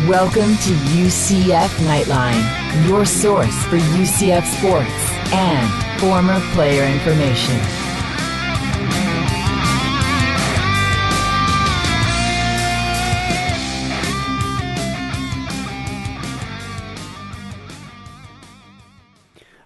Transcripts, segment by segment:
Welcome to UCF Knightline, your source for UCF sports and former player information.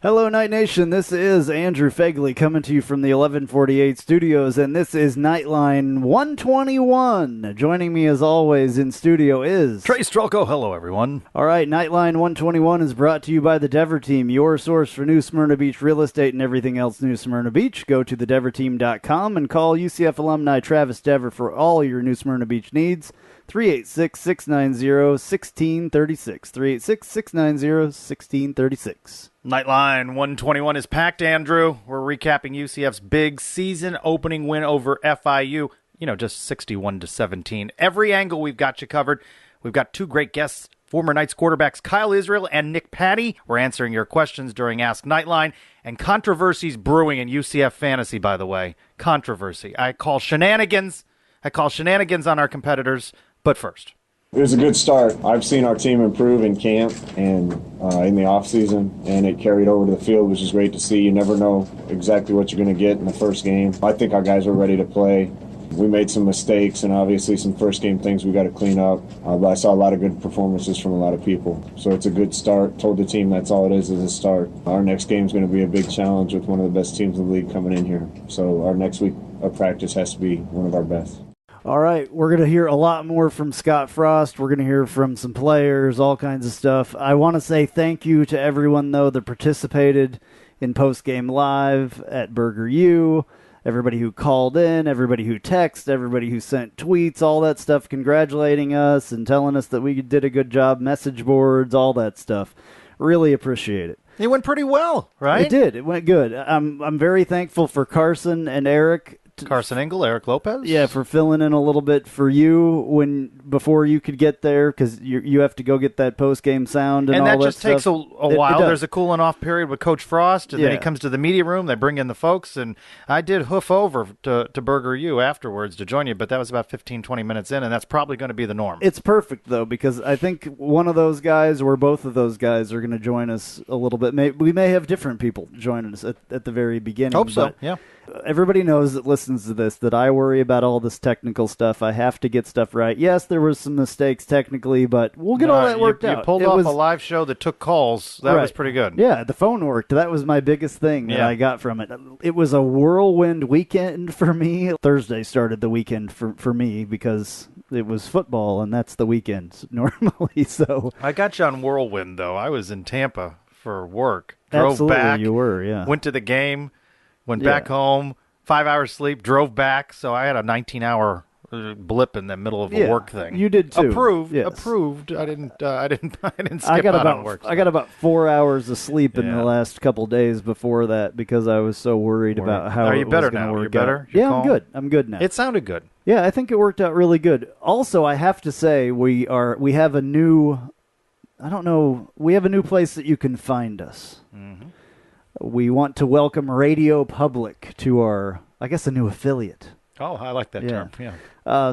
Hello, Night Nation. This is Andrew Phegley coming to you from the 1148 studios, and this is Knightline 121. Joining me, as always, in studio is Trylko. Hello, everyone. All right, Knightline 121 is brought to you by the Dever Team, your source for New Smyrna Beach real estate and everything else New Smyrna Beach. Go to thedeverteam.com and call UCF alumni Travis Dever for all your New Smyrna Beach needs. 386-690-1636. 386-690-1636. Knightline 121 is packed, Andrew. We're recapping UCF's big season opening win over FIU. Just 61-17. Every angle we've got you covered. We've got two great guests, former Knights quarterbacks Kyle Israel and Nick Patty. We're answering your questions during Ask Knightline. And controversies brewing in UCF fantasy, by the way. Controversy. I call shenanigans on our competitors. But first, it was a good start. I've seen our team improve in camp and in the offseason, and it carried over to the field, which is great to see. You never know exactly what you're going to get in the first game. I think our guys were ready to play. We made some mistakes and obviously some first-game things we got to clean up. But I saw a lot of good performances from a lot of people. So it's a good start. Told the team that's all it is a start. Our next game is going to be a big challenge with one of the best teams in the league coming in here. So our next week of practice has to be one of our best. All right, we're going to hear a lot more from Scott Frost. We're going to hear from some players, all kinds of stuff. I want to say thank you to everyone, though, that participated in Postgame Live at Burger U, everybody who called in, everybody who texted, everybody who sent tweets, all that stuff congratulating us and telling us that we did a good job, message boards, all that stuff. Really appreciate it. It went pretty well, right? It did. It went good. I'm very thankful for Carson and Eric. Carson Engel, Eric Lopez? Yeah, for filling in a little bit for you before you could get there, because you have to go get that post-game sound and all that stuff. And that just takes a while. There's a cooling-off period with Coach Frost, and then he comes to the media room. They bring in the folks, and I did hoof over to Burger U afterwards to join you, but that was about 15, 20 minutes in, and that's probably going to be the norm. It's perfect, though, because I think one of those guys or both of those guys are going to join us a little bit. We may have different people joining us at the very beginning. Hope so, yeah. Everybody knows that listens to this that I worry about all this technical stuff. I have to get stuff right. Yes, there was some mistakes technically, but we'll get all that worked out. You pulled off a live show that took calls. That was pretty good. Yeah, the phone worked. That was my biggest thing that I got from it. It was a whirlwind weekend for me. Thursday started the weekend for me because it was football, and that's the weekend normally. So I got you on whirlwind, though. I was in Tampa for work. Absolutely, back. You were, yeah. Went to the game. Went back home, 5 hours sleep, drove back, so I had a 19-hour blip in the middle of a work thing. You did too. Approved. I didn't skip out on work. I got about 4 hours of sleep in the last couple of days before that because I was so worried about how it was going to work out. Are you better now? You're better? Yeah, I'm good. I'm good now. It sounded good. Yeah, I think it worked out really good. Also, I have to say we have a new place that you can find us. Mm-hmm. We want to welcome Radio Public to our, I guess, a new affiliate. Oh, I like that term, yeah.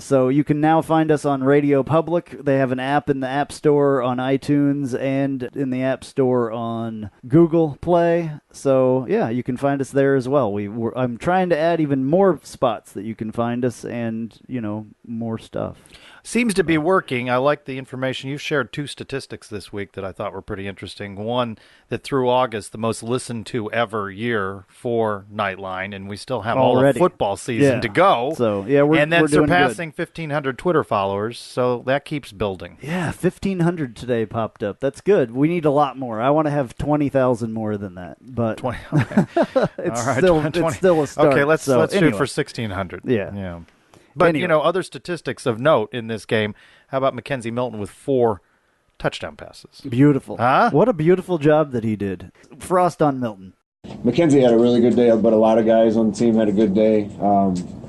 So you can now find us on Radio Public. They have an app in the App Store on iTunes and in the App Store on Google Play. So, yeah, you can find us there as well. I'm trying to add even more spots that you can find us and, more stuff. Seems to be working. I like the information. You've shared two statistics this week that I thought were pretty interesting. One, that through August, the most listened to ever year for Knightline, and we still have all of football season to go. So, yeah, we're surpassing 1,500 Twitter followers, so that keeps building. Yeah, 1,500 today popped up. That's good. We need a lot more. I want to have 20,000 more than that, but 20. Okay. it's still a start. Okay, let's shoot for 1,600. Yeah. But, other statistics of note in this game, how about Mckenzie Milton with 4 touchdown passes? Beautiful. Huh? What a beautiful job that he did. Frost on Milton. Mckenzie had a really good day, but a lot of guys on the team had a good day.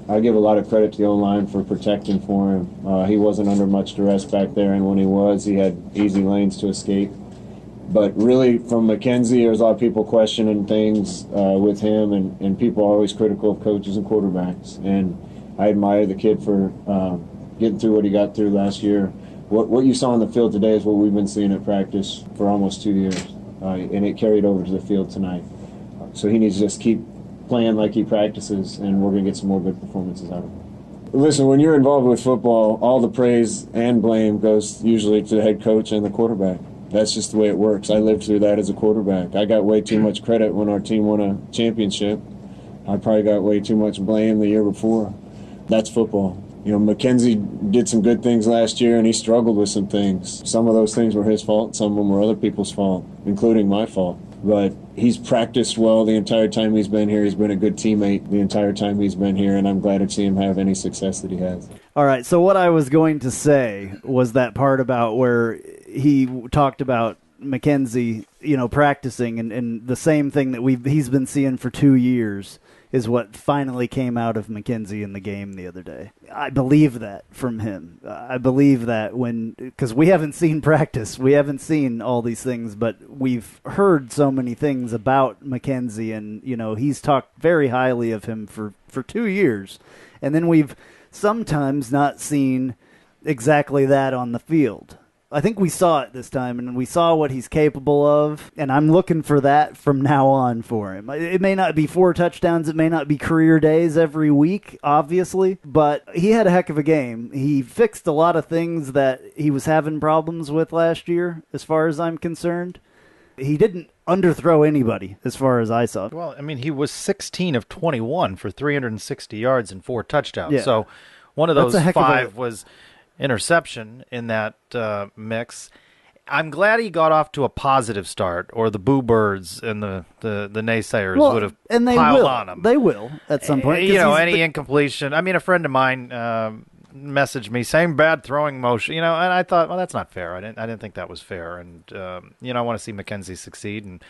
I give a lot of credit to the O-line for protecting for him. He wasn't under much duress back there, and when he was, he had easy lanes to escape. But really, from Mckenzie, there's a lot of people questioning things with him, and people are always critical of coaches and quarterbacks. And I admire the kid for getting through what he got through last year. What you saw on the field today is what we've been seeing at practice for almost 2 years, and it carried over to the field tonight. So he needs to just keep playing like he practices, and we're going to get some more good performances out of him. Listen, when you're involved with football, all the praise and blame goes usually to the head coach and the quarterback. That's just the way it works. I lived through that as a quarterback. I got way too much credit when our team won a championship. I probably got way too much blame the year before. That's football. Mackenzie did some good things last year, and he struggled with some things. Some of those things were his fault. Some of them were other people's fault, including my fault. But he's practiced well the entire time he's been here. He's been a good teammate the entire time he's been here, and I'm glad to see him have any success that he has. All right, so what I was going to say was that part about where he talked about Mackenzie, practicing, and the same thing that he's been seeing for 2 years is what finally came out of Mackenzie in the game the other day. I believe that from him. I believe that because we haven't seen practice, we haven't seen all these things, but we've heard so many things about Mackenzie, and he's talked very highly of him for 2 years, and then we've sometimes not seen exactly that on the field. I think we saw it this time, and we saw what he's capable of, and I'm looking for that from now on for him. It may not be 4 touchdowns, it may not be career days every week, obviously, but he had a heck of a game. He fixed a lot of things that he was having problems with last year, as far as I'm concerned. He didn't underthrow anybody, as far as I saw. Well, he was 16 of 21 for 360 yards and 4 touchdowns. Yeah. So one of those 5 was interception in that mix. I'm glad he got off to a positive start, or the boo birds and the naysayers would have piled on him. They will at some point. Any incompletion. A friend of mine messaged me saying bad throwing motion, and I thought, well, that's not fair. I didn't think that was fair, and I want to see Mackenzie succeed.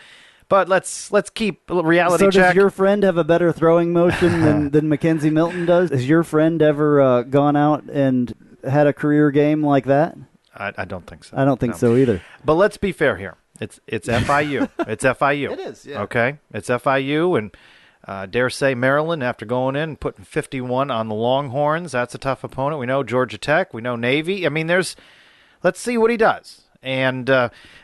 But let's keep reality check. So does your friend have a better throwing motion than Mckenzie Milton does? Has your friend ever gone out and had a career game like that? I don't think so. I don't think so either. But let's be fair here. It's FIU. It's FIU. It is, yeah. Okay? It's FIU, and dare say Maryland, after going in and putting 51 on the Longhorns, that's a tough opponent. We know Georgia Tech. We know Navy. Let's see what he does. And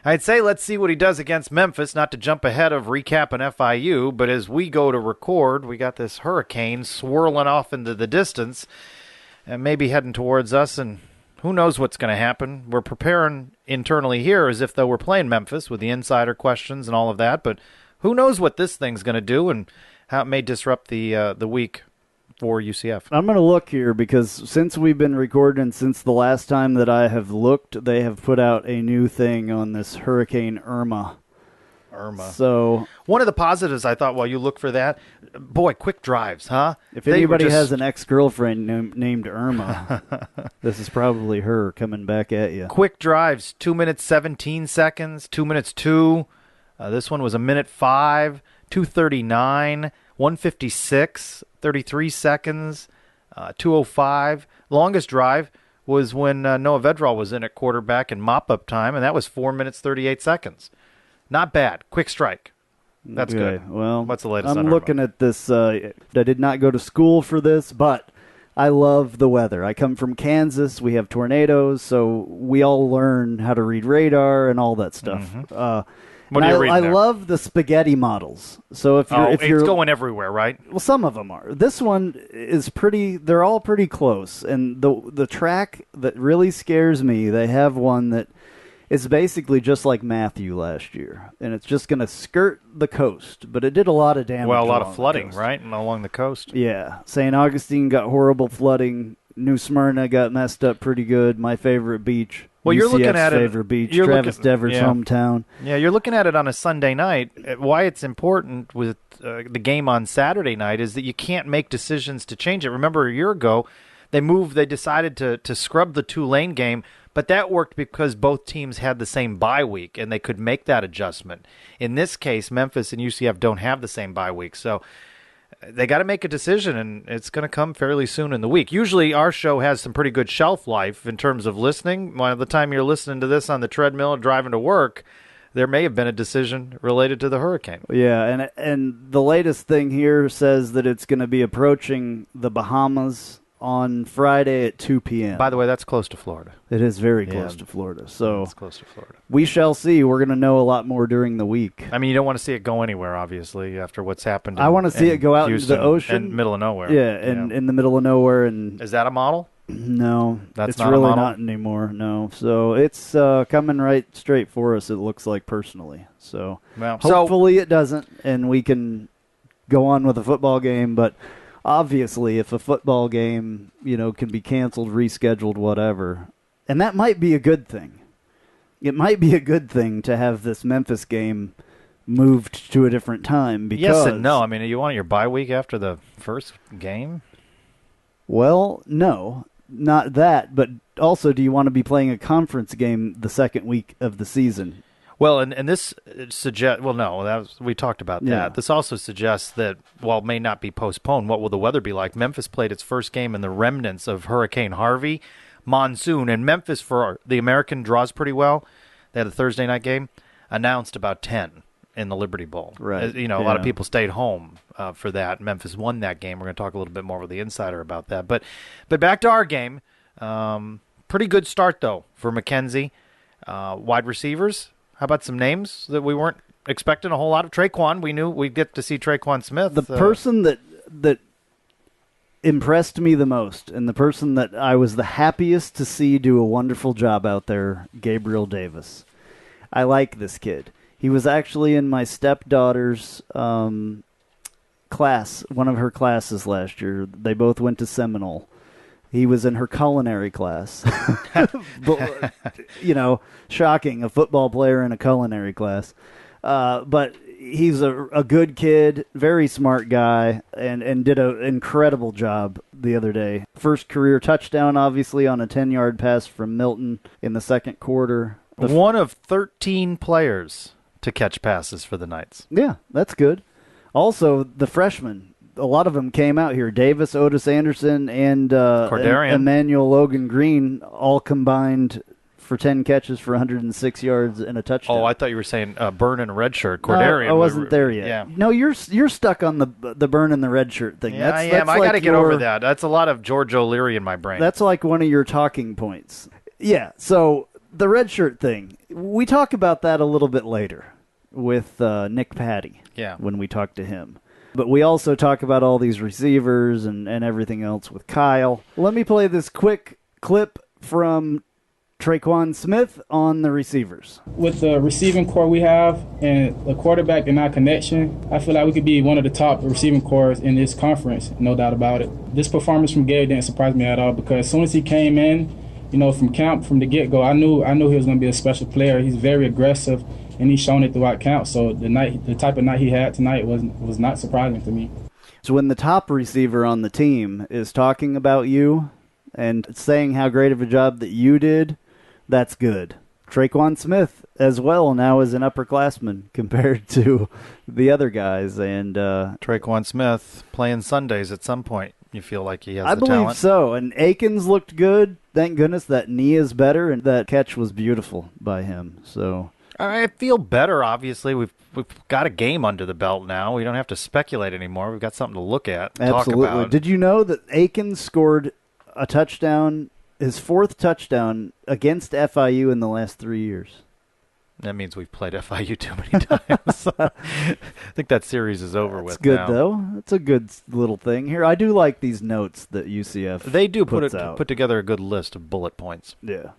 I'd say let's see what he does against Memphis, not to jump ahead of recapping FIU, but as we go to record, we got this hurricane swirling off into the distance and maybe heading towards us, and who knows what's going to happen. We're preparing internally here as if though we're playing Memphis with the insider questions and all of that, but who knows what this thing's going to do and how it may disrupt the week for UCF. I'm going to look here because since we've been recording, since the last time that I have looked, they have put out a new thing on this Hurricane Irma. So one of the positives I thought while you look for that, boy, quick drives, huh? If anybody has an ex-girlfriend named Irma, this is probably her coming back at you. Quick drives, 2 minutes 17 seconds, 2 minutes 2. This one was 1:05, 2:39, 1:56, 33 seconds, 2:05. Longest drive was when Noah Vedral was in at quarterback in mop-up time, and that was 4 minutes 38 seconds. Not bad. Quick strike. That's good. Well, what's the latest? I'm looking at this. I did not go to school for this, but I love the weather. I come from Kansas. We have tornadoes, so we all learn how to read radar and all that stuff. Mm-hmm. What are you reading I there? love the spaghetti models. So if you're it's going everywhere, right? Well, some of them are. This one is pretty. They're all pretty close, and the track that really scares me. They have one that. It's basically just like Matthew last year, and it's just going to skirt the coast, but it did a lot of damage. Well, a lot of flooding, right, and along the coast. Yeah. St. Augustine got horrible flooding. New Smyrna got messed up pretty good. My favorite beach. Well, you're looking at favorite beach. Travis Devers' hometown. Yeah, you're looking at it on a Sunday night. Why it's important with the game on Saturday night is that you can't make decisions to change it. Remember a year ago, they decided to scrub the Tulane game. But that worked because both teams had the same bye week, and they could make that adjustment. In this case, Memphis and UCF don't have the same bye week, so they got to make a decision, and it's going to come fairly soon in the week. Usually our show has some pretty good shelf life in terms of listening. By the time you're listening to this on the treadmill and driving to work, there may have been a decision related to the hurricane. Yeah, and the latest thing here says that it's going to be approaching the Bahamas on Friday at 2 p.m. By the way, that's close to Florida. It is very close to Florida. So it's close to Florida. We shall see. We're going to know a lot more during the week. I mean, you don't want to see it go anywhere, obviously, after what's happened. I want to see it go out into the ocean. In middle of nowhere. Yeah, in the middle of nowhere. And is that a model? No, that's not really not anymore. No, so it's coming right straight for us. It looks like personally. So hopefully it doesn't, and we can go on with a football game. But obviously, if a football game can be canceled, rescheduled, whatever, and that might be a good thing. It might be a good thing to have this Memphis game moved to a different time. Because yes and no. I mean, you want your bye week after the first game? Well, no. Not that, but also, do you want to be playing a conference game the second week of the season? Well, and this suggests, well, no, we talked about that. Yeah. This also suggests that, while it may not be postponed, what will the weather be like? Memphis played its first game in the remnants of Hurricane Harvey monsoon, and Memphis, for the American, draws pretty well. They had a Thursday night game, announced about 10 in the Liberty Bowl. Right. A lot of people stayed home for that. Memphis won that game. We're going to talk a little bit more with the insider about that. But back to our game. Pretty good start, though, for Mackenzie. Wide receivers. How about some names that we weren't expecting a whole lot of? Traquan, we knew we'd get to see Traquan Smith. The person that impressed me the most, and the person that I was the happiest to see do a wonderful job out there, Gabriel Davis. I like this kid. He was actually in my stepdaughter's class, one of her classes last year. They both went to Seminole. He was in her culinary class. But, shocking, a football player in a culinary class. But he's a good kid, very smart guy, and did an incredible job the other day. First career touchdown, obviously, on a 10-yard pass from Milton in the second quarter. One of 13 players to catch passes for the Knights. Yeah, that's good. Also, the freshmen, a lot of them came out here. Davis, Otis Anderson, and Emmanuel Logan Green all combined for 10 catches for 106 yards and a touchdown. Oh, I thought you were saying Burn and red shirt. Cordarian. I wasn't there yet. Yeah. No, you're stuck on the Burn and the red shirt thing. Yeah, I am. I got to get over that. That's a lot of George O'Leary in my brain. That's like one of your talking points. Yeah, so the red shirt thing, we talk about that a little bit later with Nick Patty when we talk to him. But we also talk about all these receivers and everything else with Kyle. Let me play this quick clip from Traquan Smith on the receivers. With the receiving core we have and the quarterback and our connection, I feel like we could be one of the top receiving cores in this conference, no doubt about it. This performance from Gabe didn't surprise me at all because as soon as he came in, from camp, from the get-go, I knew he was going to be a special player. He's very aggressive, and he's shown it throughout camp. So the type of night he had tonight was not surprising to me. So when the top receiver on the team is talking about you and saying how great of a job that you did, that's good. Traquan Smith as well now is an upperclassman compared to the other guys. And Traquan Smith playing Sundays at some point. You feel like he has the talent? I believe so. And Akins looked good. Thank goodness that knee is better, and that catch was beautiful by him. So I feel better, obviously. We've got a game under the belt now. We don't have to speculate anymore. We've got something to look at, Absolutely. Talk about. Did you know that Akins scored a touchdown, his fourth touchdown, against FIU in the last 3 years? That means we've played FIU too many times. I think that series is over with good, now. Though. It's a good little thing here. I do like these notes that UCF They do puts put together a good list of bullet points. Yeah.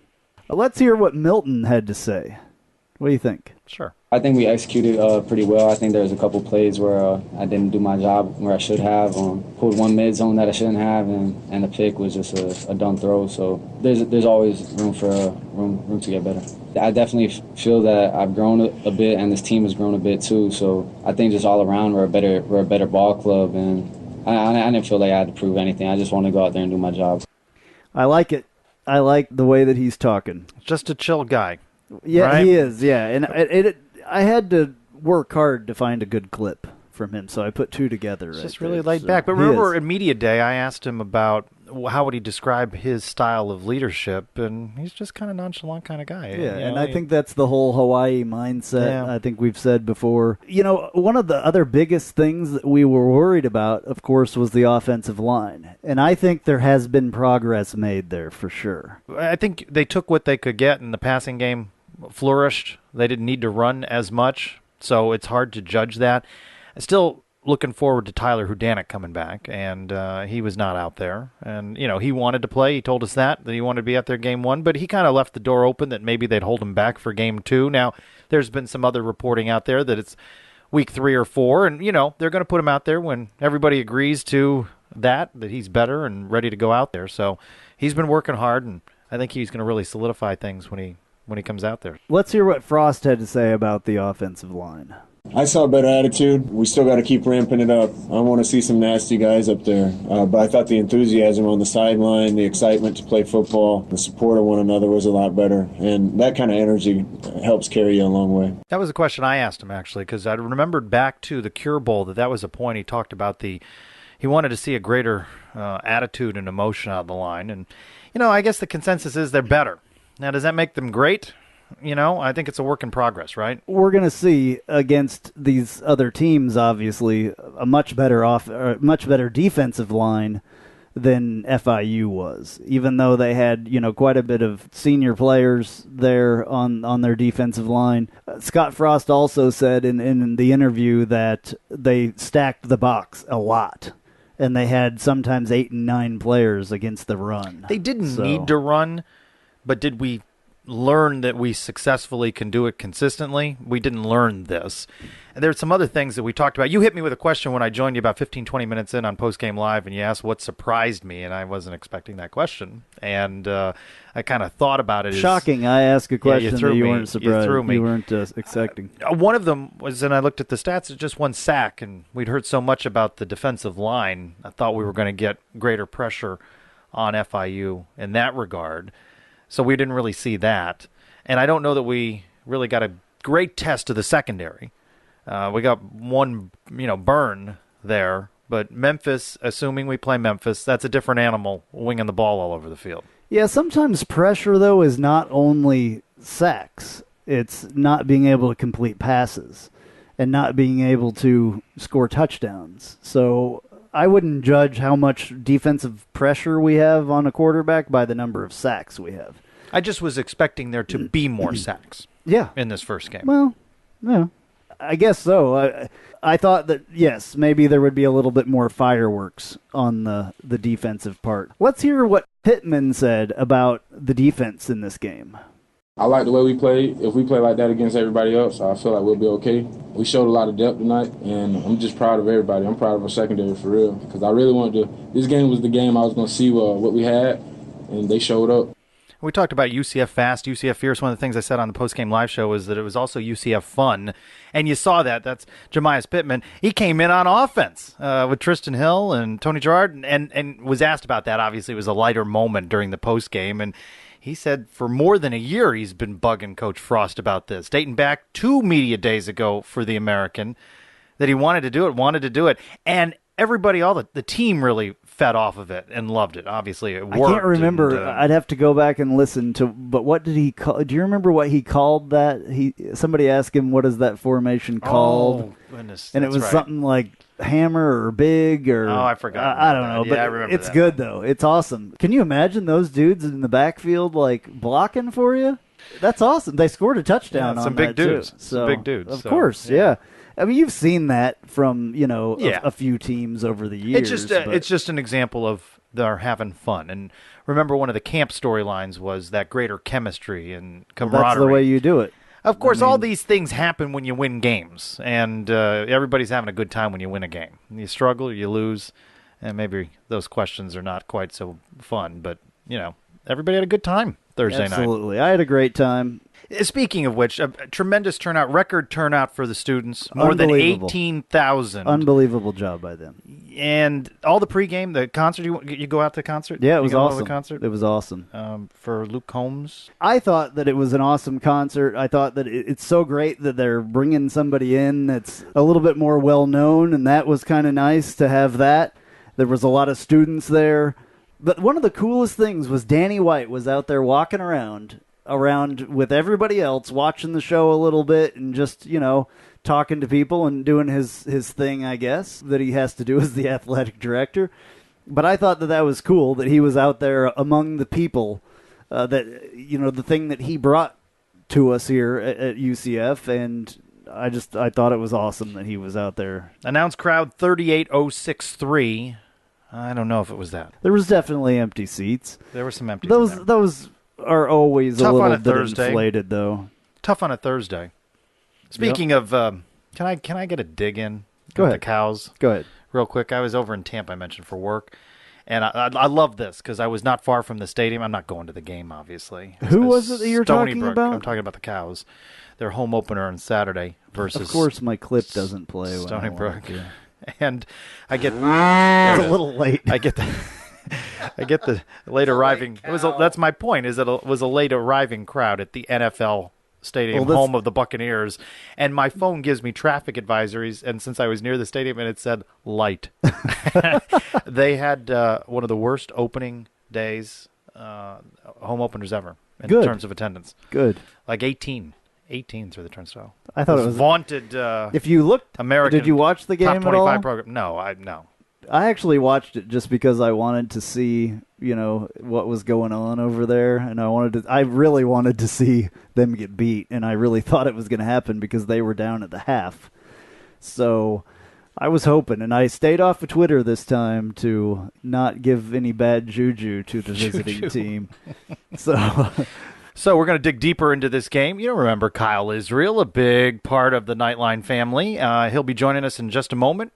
Let's hear what Milton had to say. What do you think? Sure. I think we executed pretty well. I think there's a couple plays where I didn't do my job where I should have. Pulled one mid zone that I shouldn't have, and the pick was just a dumb throw. So there's always room to get better. I definitely feel that I've grown a bit, and this team has grown a bit too. So I think just all around we're a better ball club, and I didn't feel like I had to prove anything. I just want to go out there and do my job. I like it. I like the way that he's talking. Just a chill guy. Yeah, right? He is. Yeah, and I had to work hard to find a good clip from him. So I put two together. It's right just really there. laid So back. But he remember, is. at Media Day, I asked him about how would he describe his style of leadership, and he's just kind of nonchalant kind of guy. Yeah, and I think that's the whole Hawaii mindset. Yeah. I think we've said before. One of the other biggest things that we were worried about, of course, was the offensive line. And I think there has been progress made there for sure. I think they took what they could get, and the passing game flourished. They didn't need to run as much, so it's hard to judge that. Still looking forward to Tyler Hudanick coming back, and he was not out there. And, he wanted to play. He told us that he wanted to be out there game one, but he kind of left the door open that maybe they'd hold him back for game two. Now, there's been some other reporting out there that it's week 3 or 4, and, they're going to put him out there when everybody agrees to that he's better and ready to go out there. So he's been working hard, and I think he's going to really solidify things when he comes out there. Let's hear what Frost had to say about the offensive line. I saw a better attitude. We still got to keep ramping it up. I want to see some nasty guys up there. But I thought the enthusiasm on the sideline, the excitement to play football, the support of one another was a lot better. And that kind of energy helps carry you a long way. That was a question I asked him, actually, because I remembered back to the Cure Bowl that was a point he talked about. He wanted to see a greater attitude and emotion out of the line. And, I guess the consensus is they're better. Now, does that make them great? I think it's a work in progress, right? We're going to see against these other teams, obviously, a much better defensive line than FIU was, even though they had, quite a bit of senior players there on their defensive line. Scott Frost also said in the interview that they stacked the box a lot, and they had sometimes 8 and 9 players against the run. They didn't need to run, but did we learn that we successfully can do it consistently? We didn't learn this. And there's some other things that we talked about. You hit me with a question when I joined you about 15, 20 minutes in on Postgame Live, and you asked what surprised me, and I wasn't expecting that question. And I kind of thought about it. Shocking. I asked a question that you weren't surprised. You threw me. You weren't expecting. One of them was, and I looked at the stats, it's just 1 sack, and we'd heard so much about the defensive line. I thought we were going to get greater pressure on FIU in that regard. So we didn't really see that. And I don't know that we really got a great test of the secondary. We got one, burn there. But Memphis, assuming we play Memphis, that's a different animal, winging the ball all over the field. Yeah, sometimes pressure, though, is not only sacks. It's not being able to complete passes and not being able to score touchdowns. So I wouldn't judge how much defensive pressure we have on a quarterback by the number of sacks we have. I just was expecting there to be more sacks in this first game. Well, yeah, I guess so. I thought that, yes, maybe there would be a little bit more fireworks on the defensive part. Let's hear what Pittman said about the defense in this game. I like the way we play. If we play like that against everybody else, I feel like we'll be okay. We showed a lot of depth tonight, and I'm just proud of everybody. I'm proud of our secondary for real, because I really wanted to. This game was the game I was going to see what we had, and they showed up. We talked about UCF fast, UCF fierce. One of the things I said on the postgame live show was that it was also UCF fun, and you saw that. That's Jemias Pittman. He came in on offense with Tristan Hill and Tony Gerard, and was asked about that. Obviously, it was a lighter moment during the postgame, and he said for more than a year he's been bugging Coach Frost about this, dating back 2 media days ago for the American, that he wanted to do it, and everybody, the team really fed off of it and loved it. Obviously, it worked. I can't remember. I'd have to go back and listen to. But what did he call? Do you remember what he called that? Somebody asked him, "What is that formation called?" Oh goodness! And it was something like hammer or big or. Oh, I forgot. I don't know, but I remember it's good though. It's awesome. Can you imagine those dudes in the backfield like blocking for you? That's awesome. They scored a touchdown on some big that dudes. too. Some big dudes. Of course, yeah. I mean, you've seen that from a few teams over the years. It's just an example of they're having fun. And remember, one of the camp storylines was that greater chemistry and camaraderie. Well, that's the way you do it. Of course, all these things happen when you win games, and everybody's having a good time when you win a game. You struggle, or you lose, and maybe those questions are not quite so fun. But everybody had a good time Thursday night. Absolutely, I had a great time. Speaking of which, a tremendous turnout, record turnout for the students, more than 18,000. Unbelievable job by them. And all the pregame, the concert, you go out to the concert? Yeah, it was awesome. To the concert? It was awesome. For Luke Combs? I thought that it was an awesome concert. I thought that it's so great that they're bringing somebody in that's a little bit more well-known, and that was kind of nice to have that. There was a lot of students there. But one of the coolest things was Danny White was out there walking around with everybody else, watching the show a little bit and just, talking to people and doing his thing, I guess, that he has to do as the athletic director. But I thought that was cool that he was out there among the people, that, the thing that he brought to us here at UCF, and I thought it was awesome that he was out there. Announced crowd 38,063. I don't know if it was that. There was definitely empty seats. There were some empty seats. Those are always tough a little on a bit Thursday. Inflated, though. Tough on a Thursday. Speaking of, can I get a dig in? Go ahead. The Cows. Go ahead. Real quick. I was over in Tampa, I mentioned, for work. And I love this because I was not far from the stadium. I'm not going to the game, obviously. Who was it that you're talking about? I'm talking about the Cows. Their home opener on Saturday versus... Of course, my clip doesn't play. Stony Brook. And I get... It's a little late. I get the late arriving... That's my point, is that it was a late arriving crowd at the NFL Stadium, home of the Buccaneers, and my phone gives me traffic advisories, and since I was near the stadium and it said light. They had one of the worst opening days, home openers ever in terms of attendance. Good. Like 18 through the turnstile. I thought it was vaunted. If you looked, American, did you watch the game top 25 at all? Program. No. I actually watched it just because I wanted to see, what was going on over there, and I really wanted to see them get beat, and I really thought it was going to happen because they were down at the half. So I was hoping, and I stayed off of Twitter this time to not give any bad juju to the visiting team. So we're going to dig deeper into this game. You remember Kyle Israel, a big part of the Knightline family. He'll be joining us in just a moment.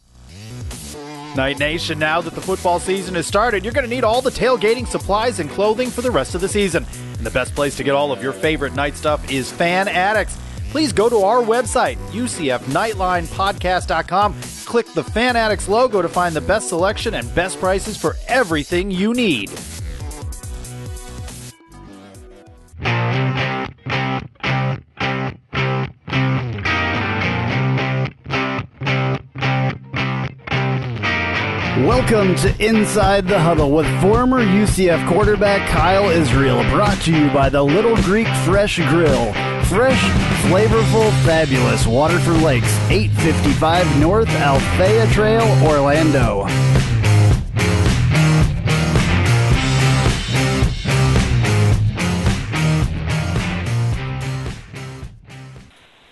Night Nation, now that the football season has started, you're going to need all the tailgating supplies and clothing for the rest of the season. And the best place to get all of your favorite night stuff is Fan Addicts. Please go to our website, UCFNightlinePodcast.com. Click the Fan Addicts logo to find the best selection and best prices for everything you need. Welcome to Inside the Huddle with former UCF quarterback Kyle Israel, brought to you by the Little Greek Fresh Grill. Fresh, flavorful, fabulous. Waterford Lakes, 855 North Althea Trail, Orlando.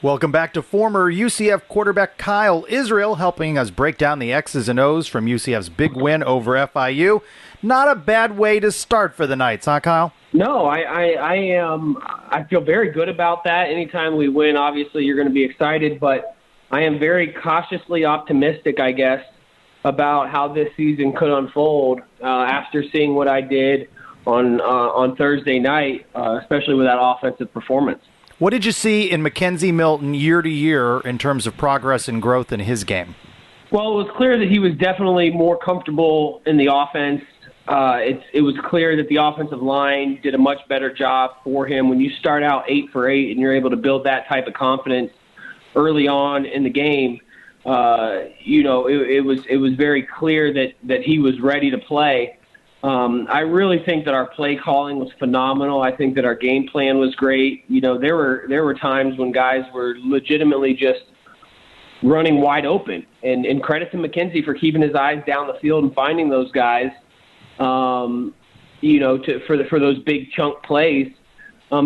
Welcome back to former UCF quarterback Kyle Israel, helping us break down the X's and O's from UCF's big win over FIU. Not a bad way to start for the Knights, huh, Kyle? No, I feel very good about that. Anytime we win, obviously you're going to be excited, but I am very cautiously optimistic, I guess, about how this season could unfold after seeing what I did on Thursday night, especially with that offensive performance. What did you see in Mckenzie Melton year to year in terms of progress and growth in his game? Well, it was clear that he was definitely more comfortable in the offense. It was clear that the offensive line did a much better job for him. When you start out 8 for 8 and you're able to build that type of confidence early on in the game, it was very clear that he was ready to play. I really think that our play calling was phenomenal. I think that our game plan was great. There were times when guys were legitimately just running wide open, and credit to Mckenzie for keeping his eyes down the field and finding those guys, for those big chunk plays.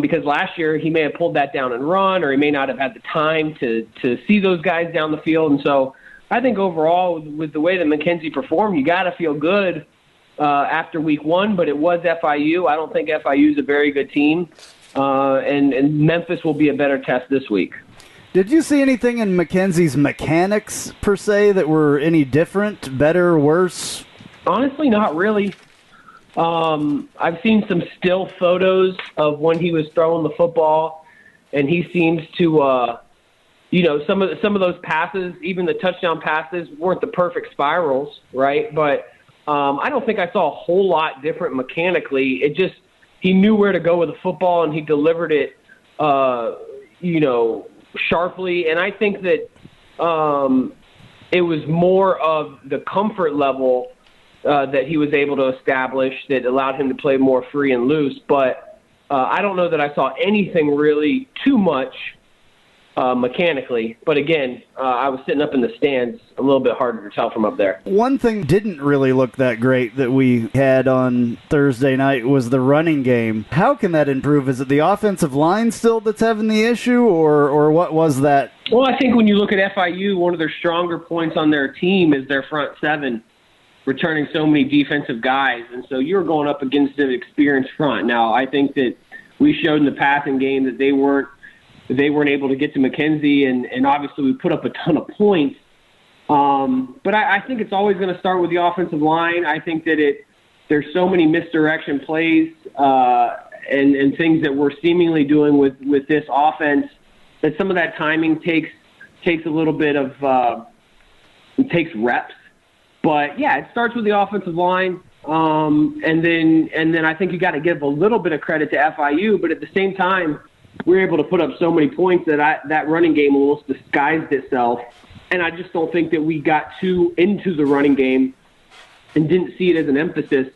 Because last year he may have pulled that down and run, or he may not have had the time to see those guys down the field. And so I think overall, with the way that Mckenzie performed, you got to feel good after week 1, but it was FIU. I don't think FIU is a very good team, and Memphis will be a better test this week. Did you see anything in Mackenzie's mechanics, per se, that were any different, better, worse? Honestly, not really. I've seen some still photos of when he was throwing the football, and he seems to some of those passes, even the touchdown passes, weren't the perfect spirals, right? But I don't think I saw a whole lot different mechanically. It just, he knew where to go with the football, and he delivered it, sharply. And I think that it was more of the comfort level that he was able to establish that allowed him to play more free and loose. But I don't know that I saw anything really too much mechanically. But again, I was sitting up in the stands, a little bit harder to tell from up there. One thing didn't really look that great that we had on Thursday night was the running game. How can that improve? Is it the offensive line still that's having the issue, or what was that? Well, I think when you look at FIU, one of their stronger points on their team is their front seven, returning so many defensive guys. And so you're going up against an experienced front. Now, I think that we showed in the passing game that they weren't able to get to Mckenzie, and obviously we put up a ton of points. But I think it's always going to start with the offensive line. I think that there's so many misdirection plays and things that we're seemingly doing with this offense that some of that timing takes a little bit of it takes reps. But yeah, it starts with the offensive line, and then I think you got to give a little bit of credit to FIU. But at the same time, we were able to put up so many points that that running game almost disguised itself. And I just don't think that we got too into the running game and didn't see it as an emphasis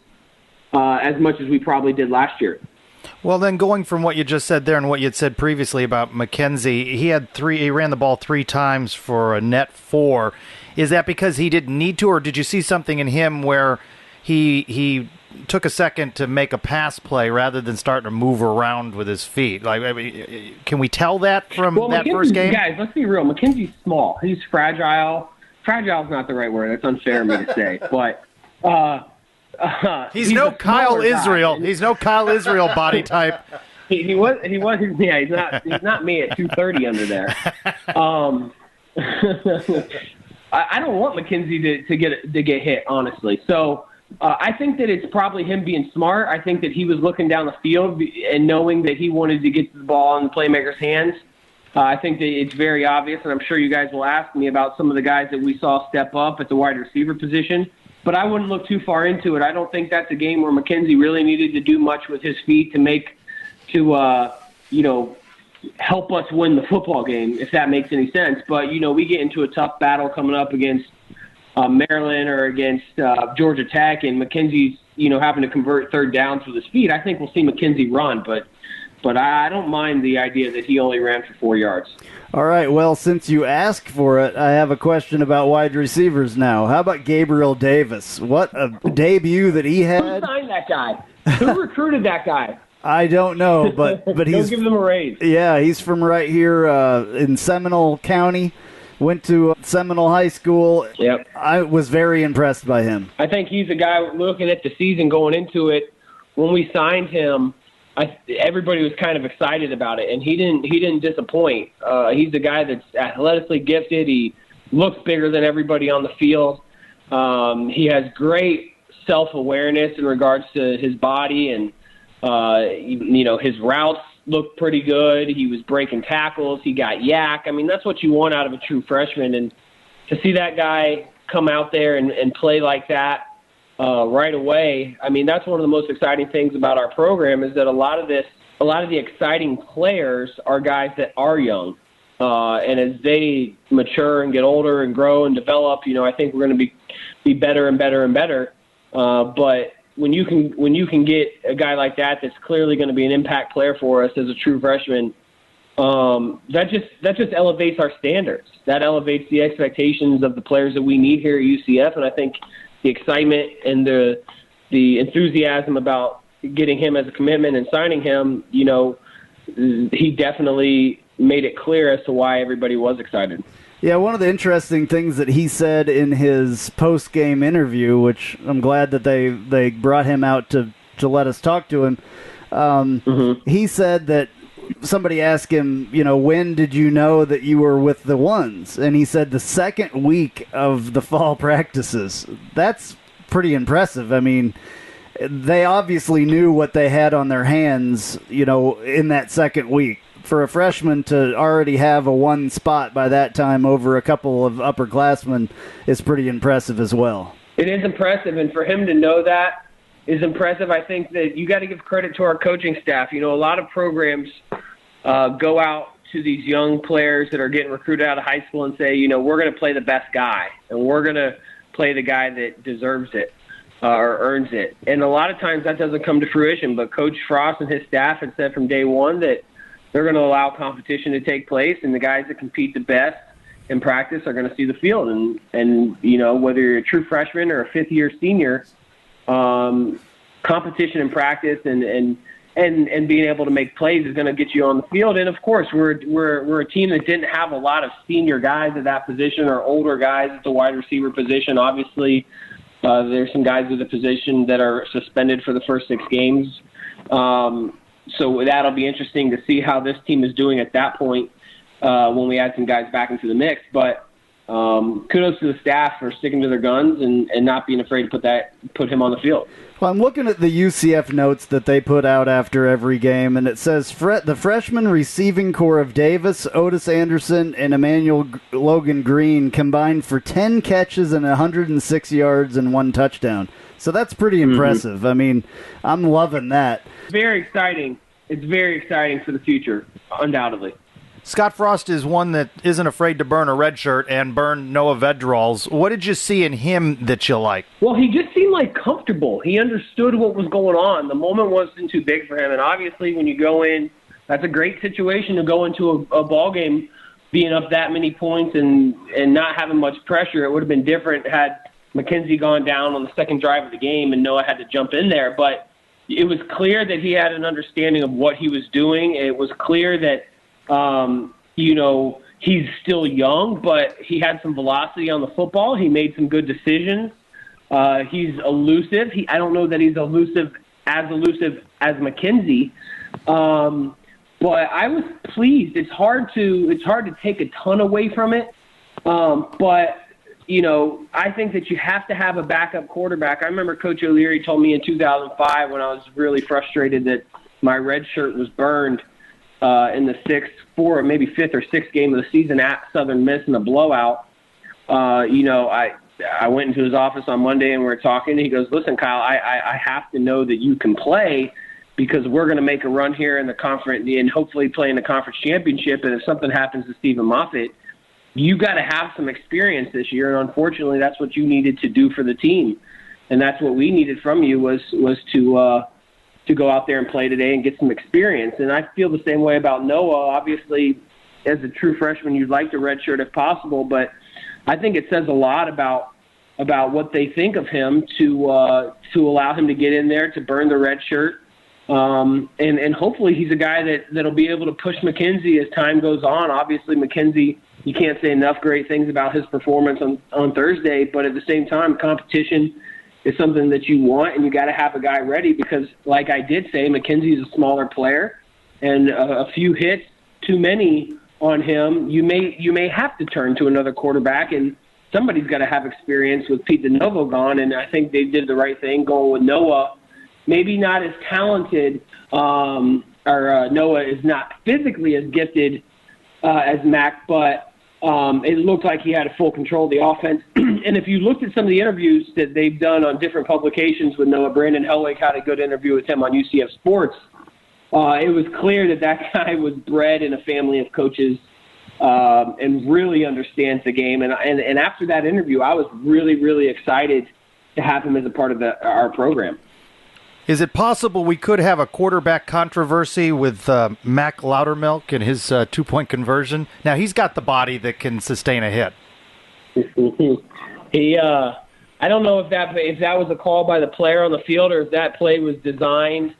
as much as we probably did last year. Well, then going from what you just said there and what you had said previously about Mckenzie, he ran the ball 3 times for a net 4. Is that because he didn't need to, or did you see something in him where he took a second to make a pass play rather than starting to move around with his feet? Like, I mean, can we tell that from that first game? Guys, let's be real. Mackenzie's small. He's fragile. Fragile is not the right word. That's unfair of me to say. But he's no Kyle Israel. He's no Kyle Israel body type. He was. Yeah, he's not me at 230 under there. I don't want Mckenzie to get hit, honestly. So. I think that it's probably him being smart. I think that he was looking down the field and knowing that he wanted to get the ball in the playmaker's hands. I think that it's very obvious, and I'm sure you guys will ask me about some of the guys that we saw step up at the wide receiver position. But I wouldn't look too far into it. I don't think that's a game where Mckenzie really needed to do much with his feet to help us win the football game, if that makes any sense. But, we get into a tough battle coming up against Maryland or against Georgia Tech, and Mckenzie's having to convert third downs with his feet. I think we'll see Mckenzie run, but I don't mind the idea that he only ran for 4 yards. All right, well, since you asked for it, I have a question about wide receivers now. How about Gabriel Davis? What a debut that he had. Who signed that guy? Who recruited that guy? I don't know, but he's give them a raise. Yeah, he's from right here in Seminole County. Went to Seminole High School. Yep. I was very impressed by him. I think he's a guy, looking at the season going into it, when we signed him, everybody was kind of excited about it, and he didn't disappoint. He's a guy that's athletically gifted. He looks bigger than everybody on the field. He has great self-awareness in regards to his body, and his routes looked pretty good. He was breaking tackles. He got yak. I mean, that's what you want out of a true freshman. And to see that guy come out there and play like that right away, I mean, that's one of the most exciting things about our program is that a lot of the exciting players are guys that are young. And as they mature and get older and grow and develop, I think we're going to be better and better and better. But when you can get a guy like that that's clearly going to be an impact player for us as a true freshman, that just elevates our standards. That elevates the expectations of the players that we need here at UCF, and I think the excitement and the enthusiasm about getting him as a commitment and signing him, he definitely made it clear as to why everybody was excited. Yeah, one of the interesting things that he said in his post-game interview, which I'm glad that they brought him out to let us talk to him, he said that somebody asked him, when did you know that you were with the ones? And he said the second week of the fall practices. That's pretty impressive. I mean, they obviously knew what they had on their hands, in that second week. for a freshman to already have a one spot by that time over a couple of upperclassmen is pretty impressive as well. It is impressive, and for him to know that is impressive. I think that you got to give credit to our coaching staff. A lot of programs go out to these young players that are getting recruited out of high school and say, we're going to play the best guy, and we're going to play the guy that deserves it or earns it. And a lot of times that doesn't come to fruition, but Coach Frost and his staff had said from day one that they're going to allow competition to take place, and the guys that compete the best in practice are going to see the field. And whether you're a true freshman or a fifth-year senior, competition in practice and being able to make plays is going to get you on the field. And of course, we're a team that didn't have a lot of senior guys at that position or older guys at the wide receiver position. Obviously, there's some guys at the position that are suspended for the first 6 games. So that'll be interesting to see how this team is doing at that point when we add some guys back into the mix. But kudos to the staff for sticking to their guns and not being afraid to put him on the field. Well, I'm looking at the UCF notes that they put out after every game, and it says the freshman receiving core of Davis, Otis Anderson, and Emmanuel Logan Green combined for 10 catches and 106 yards and 1 touchdown. So that's pretty impressive. I mean, I'm loving that. Very exciting. It's very exciting for the future, undoubtedly. Scott Frost is one that isn't afraid to burn a red shirt and burn Noah Vedrals. What did you see in him that you like? Well, he just seemed comfortable. He understood what was going on. The moment wasn't too big for him. And obviously when you go in, that's a great situation to go into a ball game being up that many points and not having much pressure. It would have been different had Mackenzie gone down on the second drive of the game and Noah had to jump in there. But it was clear that he had an understanding of what he was doing. It was clear that he's still young, but he had some velocity on the football. He made some good decisions. He's elusive. I don't know that he's elusive as Mackenzie, but I was pleased. It's hard to take a ton away from it, but I think that you have to have a backup quarterback. I remember Coach O'Leary told me in 2005 when I was really frustrated that my red shirt was burned in the 5th or 6th game of the season at Southern Miss in a blowout. I went into his office on Monday and we were talking. And he goes, "Listen, Kyle, I have to know that you can play because we're going to make a run here in the conference and hopefully play in the conference championship. And if something happens to Stephen Moffitt, you got to have some experience this year. And unfortunately, that's what you needed to do for the team. And that's what we needed from you was to go out there and play today and get some experience." And I feel the same way about Noah. Obviously, as a true freshman, you'd like the red shirt if possible, but I think it says a lot about what they think of him to allow him to get in there, to burn the red shirt. And hopefully he's a guy that'll be able to push Mackenzie as time goes on. Obviously, Mackenzie, you can't say enough great things about his performance on Thursday, but at the same time, competition is something that you want, and you got to have a guy ready because, like I did say, Mackenzie is a smaller player, and a few hits, too many on him, you may have to turn to another quarterback, and somebody's got to have experience with Pete DeNovo gone, and I think they did the right thing going with Noah. Maybe not as talented, Noah is not physically as gifted as Mac, but it looked like he had a full control of the offense. And if you looked at some of the interviews that they've done on different publications with Noah, Brandon Hellwig had a good interview with him on UCF Sports. It was clear that guy was bred in a family of coaches and really understands the game. And after that interview, I was really, really excited to have him as a part of our program. Is it possible we could have a quarterback controversy with Mac Loudermilk and his two-point conversion? Now, he's got the body that can sustain a hit. I don't know if that was a call by the player on the field or if that play was designed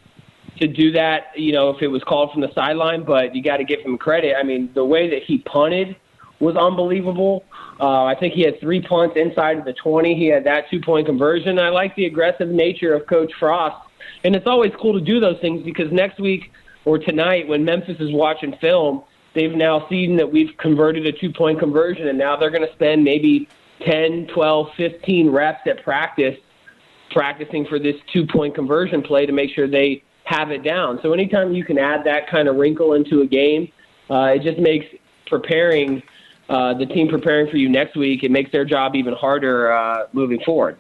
to do that, if it was called from the sideline, but you got to give him credit. I mean, the way that he punted was unbelievable. I think he had 3 punts inside of the 20. He had that two-point conversion. I like the aggressive nature of Coach Frost. And it's always cool to do those things because next week or tonight when Memphis is watching film, they've now seen that we've converted a two-point conversion, and now they're going to spend maybe 10, 12, 15 reps at practicing for this two-point conversion play to make sure they have it down. So anytime you can add that kind of wrinkle into a game, it just makes the team preparing for you next week, it makes their job even harder moving forward.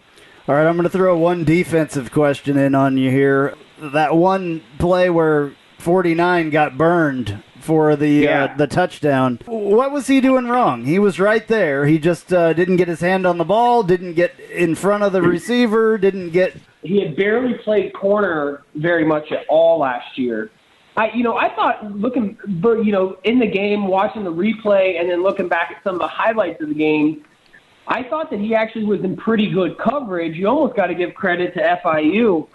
All right, I'm going to throw one defensive question in on you here. That one play where 49 got burned for the touchdown. What was he doing wrong? He was right there. He just didn't get his hand on the ball, didn't get in front of the receiver, didn't get... He had barely played corner very much at all last year. I thought in the game, watching the replay and then looking back at some of the highlights of the game, I thought that he actually was in pretty good coverage. You almost got to give credit to FIU,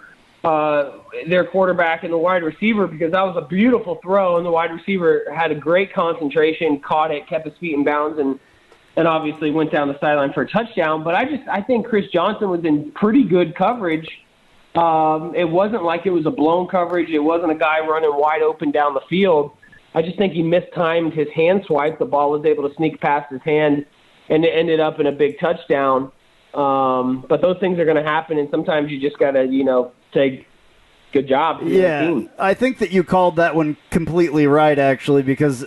their quarterback and the wide receiver, because that was a beautiful throw, and the wide receiver had a great concentration, caught it, kept his feet in bounds, and obviously went down the sideline for a touchdown. But I think Chris Johnson was in pretty good coverage. It wasn't like it was a blown coverage. It wasn't a guy running wide open down the field. I just think he mistimed his hand swipe. The ball was able to sneak past his hand, and it ended up in a big touchdown. But those things are going to happen, and sometimes you just got to, say good job. Yeah, I think that you called that one completely right, actually, because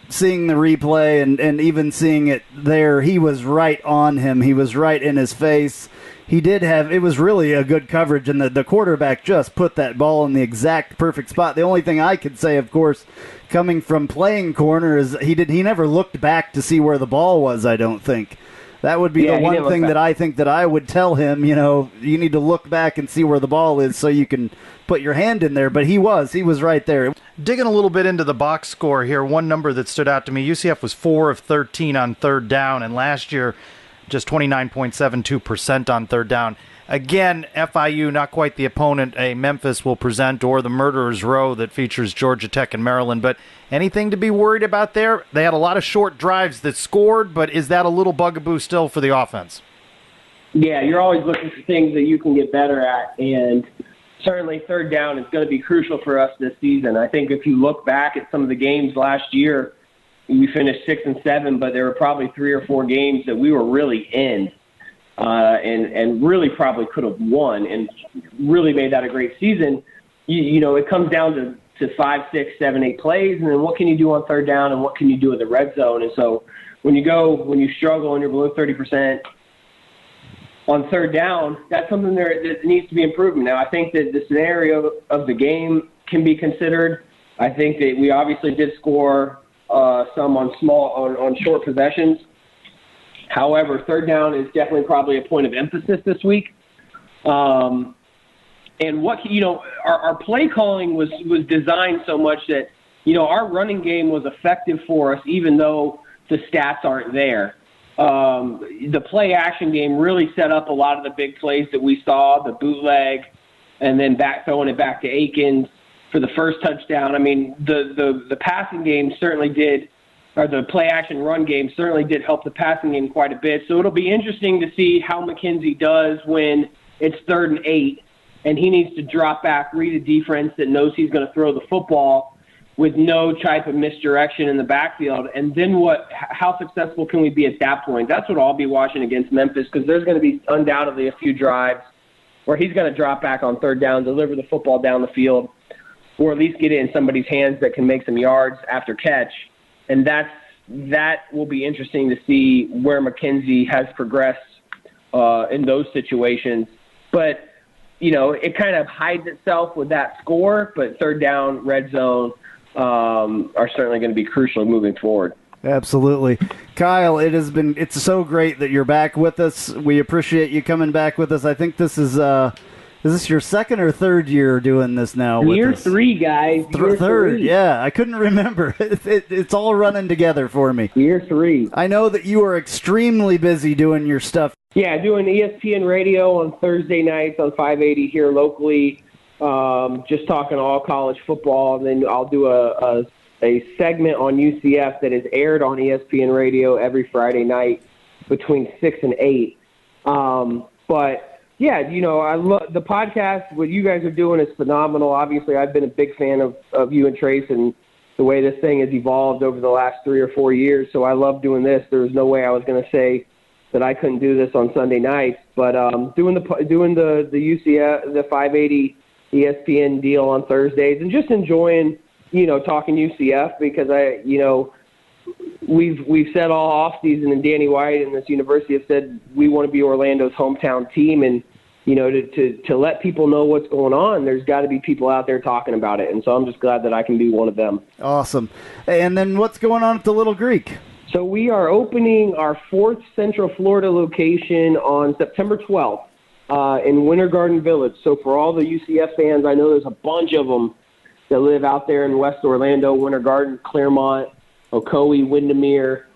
seeing the replay and even seeing it there, he was right on him. He was right in his face. It was really a good coverage, and the quarterback just put that ball in the exact perfect spot. The only thing I could say, of course, coming from playing corner, is he never looked back to see where the ball was, I don't think. That would be the one thing that I think that I would tell him, you need to look back and see where the ball is so you can put your hand in there. But he was right there. Digging a little bit into the box score here, one number that stood out to me, UCF was 4 of 13 on third down, and last year just 29.72% on third down. Again, FIU, not quite the opponent a Memphis will present, or the Murderers Row that features Georgia Tech and Maryland, but anything to be worried about there? They had a lot of short drives that scored, but is that a little bugaboo still for the offense? Yeah, you're always looking for things that you can get better at, and certainly third down is going to be crucial for us this season. I think if you look back at some of the games last year, we finished 6 and 7, but there were probably 3 or 4 games that we were really in. And really probably could have won and really made that a great season. It comes down to 5, 6, 7, 8 plays, and then what can you do on third down and what can you do in the red zone? And so when you struggle and you're below 30% on third down, that's something that needs to be improved. Now, I think that the scenario of the game can be considered. I think that we obviously did score some on short possessions. However, third down is definitely probably a point of emphasis this week. And our play calling was designed so much that, our running game was effective for us, even though the stats aren't there. The play action game really set up a lot of the big plays that we saw, the bootleg, and then throwing it back to Akins for the first touchdown. I mean, the passing game certainly did, or the play-action run game certainly did help the passing game quite a bit. So it'll be interesting to see how Mckenzie does when it's 3rd and 8, and he needs to drop back, read a defense that knows he's going to throw the football with no type of misdirection in the backfield. And then how successful can we be at that point? That's what I'll be watching against Memphis, because there's going to be undoubtedly a few drives where he's going to drop back on third down, deliver the football down the field, or at least get it in somebody's hands that can make some yards after catch. And that will be interesting to see where Mckenzie has progressed in those situations. But, it kind of hides itself with that score, but third down, red zone are certainly going to be crucial moving forward. Absolutely. Kyle, it's so great that you're back with us. We appreciate you coming back with us. I think this is this your second or third year doing this now? Year 3, guys. Year third, 3. yeah. I couldn't remember. It's all running together for me. Year 3. I know that you are extremely busy doing your stuff. Yeah, doing ESPN radio on Thursday nights on 580 here locally, just talking all college football. And then I'll do a segment on UCF that is aired on ESPN radio every Friday night between 6 and 8. But yeah, I love the podcast. What you guys are doing is phenomenal. Obviously, I've been a big fan of you and Trace and the way this thing has evolved over the last 3 or 4 years. So I love doing this. There was no way I was going to say that I couldn't do this on Sunday nights. But doing the UCF, the 580 ESPN deal on Thursdays, and just enjoying, talking UCF because we've said all off season, and Danny White and this university have said we want to be Orlando's hometown team, and to let people know what's going on, there's got to be people out there talking about it, and so I'm just glad that I can be one of them. Awesome. And then what's going on at the Little Greek? So we are opening our 4th Central Florida location on September 12th in Winter Garden Village. So for all the UCF fans, I know there's a bunch of them that live out there in West Orlando, Winter Garden, Claremont, Ocoee, Windermere.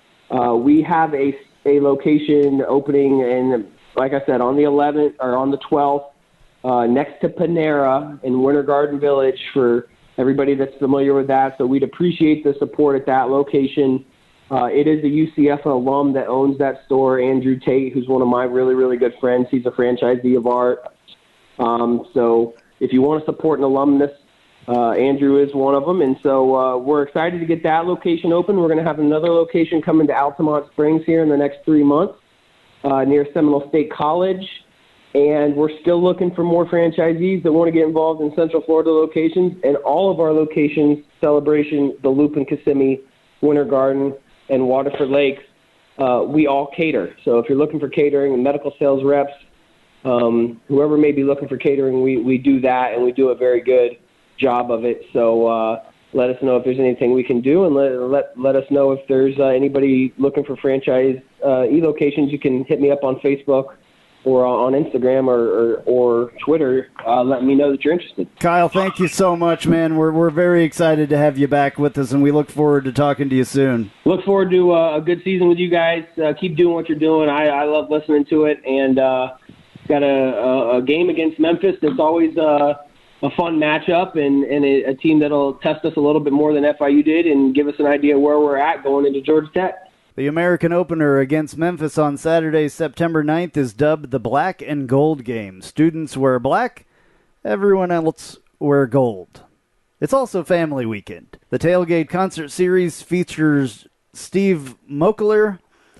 We have a location opening, and like I said, on the 11th or on the 12th, next to Panera in Winter Garden Village for everybody that's familiar with that. So we'd appreciate the support at that location. It is a UCF alum that owns that store, Andrew Tate, who's one of my really, really good friends. He's a franchisee of ours. So if you want to support an alumnus, Andrew is one of them. And so we're excited to get that location open. We're going to have another location coming to Altamont Springs here in the next 3 months near Seminole State College. And we're still looking for more franchisees that want to get involved in Central Florida locations. And all of our locations, Celebration, The Loop in Kissimmee, Winter Garden, and Waterford Lakes, we all cater. So if you're looking for catering and medical sales reps, whoever may be looking for catering, we do that, and we do a very good job of it. So let us know if there's anything we can do, and let us know if there's anybody looking for franchise e-locations. You can hit me up on Facebook or on Instagram or Twitter. Let me know that you're interested. Kyle, thank you so much, man. We're very excited to have you back with us, and we look forward to talking to you soon. Look forward to a good season with you guys. Keep doing what you're doing. I love listening to it, and got a game against Memphis that's always a fun matchup, and a team that'll test us a little bit more than FIU did and give us an idea where we're at going into Georgia Tech. The American opener against Memphis on Saturday, September 9th, is dubbed the Black and Gold Game. Students wear black, everyone else wear gold. It's also family weekend. The Tailgate Concert Series features Steve Moakler.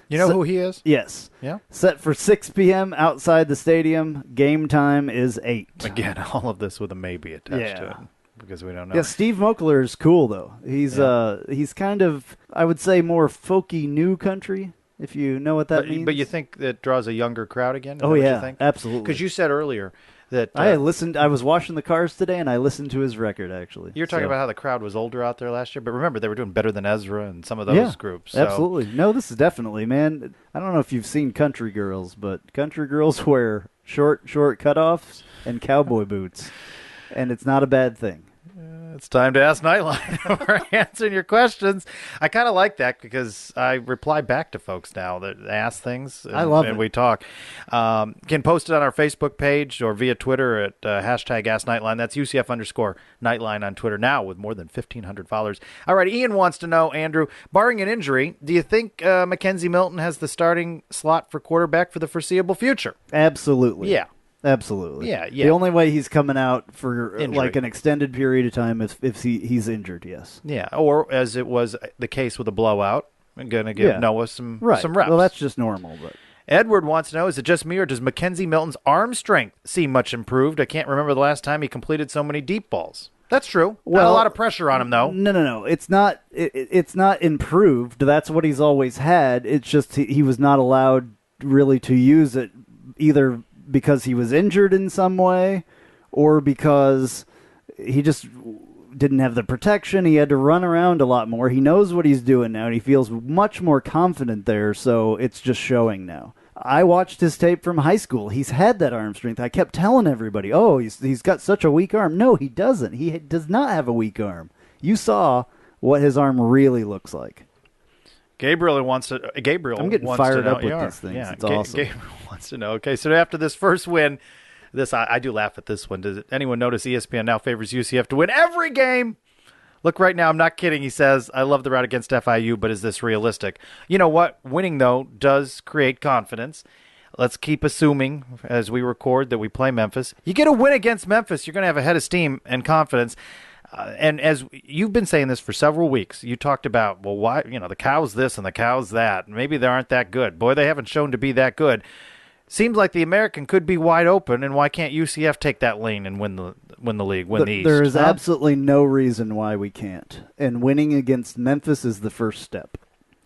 You know who he is? Yes. Yeah. Set for 6 p.m. outside the stadium. Game time is 8. Again, all of this with a maybe attached to it. Because we don't know. Yeah, Steve Moakler is cool, though. He's kind of, I would say, more folky new country, if you know what that means. But you think that draws a younger crowd again? Is Oh, that what yeah, you think? absolutely. Because you said earlier that... I was washing the cars today, and I listened to his record, actually. You were talking about how the crowd was older out there last year, but remember, they were doing better than Ezra and some of those groups. So. Absolutely. No, this is definitely, man, I don't know if you've seen country girls, but country girls wear short cutoffs and cowboy boots, and it's not a bad thing. It's time to ask Knightline. We're answering your questions. I kind of like that because I reply back to folks now that ask things. And, I love it. And we talk. Can post it on our Facebook page or via Twitter at hashtag Ask Knightline. That's UCF_Knightline on Twitter now with more than 1,500 followers. All right, Ian wants to know, Andrew, barring an injury, do you think Mckenzie Milton has the starting slot for quarterback for the foreseeable future? Absolutely. Yeah. Absolutely. Yeah. The only way he's coming out for Injury. like an extended period of time is if he's injured, yes. Yeah, or as it was the case with a blowout, I'm going to give Noah some reps. Well, that's just normal. But Edward wants to know, is it just me or does Mckenzie Milton's arm strength seem much improved? I can't remember the last time he completed so many deep balls. That's true. Not a lot of pressure on him, though. No. It's not improved. That's what he's always had. It's just he was not allowed really to use it either because he was injured in some way or because he just didn't have the protection. He had to run around a lot more. He knows what he's doing now, and he feels much more confident there, so it's just showing now. I watched his tape from high school. He's had that arm strength. I kept telling everybody, he's got such a weak arm. No, he doesn't. He does not have a weak arm. You saw what his arm really looks like. Gabriel wants to. I'm getting fired up with these things. Yeah, it's awesome. Gabriel wants to know. Okay, so after this first win, I do laugh at this one. Does anyone notice ESPN now favors UCF to win every game? Look, right now, I'm not kidding. He says, I love the route against FIU, but is this realistic? You know what? Winning, though, does create confidence. Let's keep assuming, as we record, that we play Memphis. You get a win against Memphis, you're going to have a head of steam and confidence. And as you've been saying this for several weeks, you talked about, well, why, the Cows this and the Cows that. Maybe they aren't that good. Boy, they haven't shown to be that good. Seems like the American could be wide open, and why can't UCF take that lane and win the league, win the East. There is absolutely no reason why we can't. And winning against Memphis is the first step.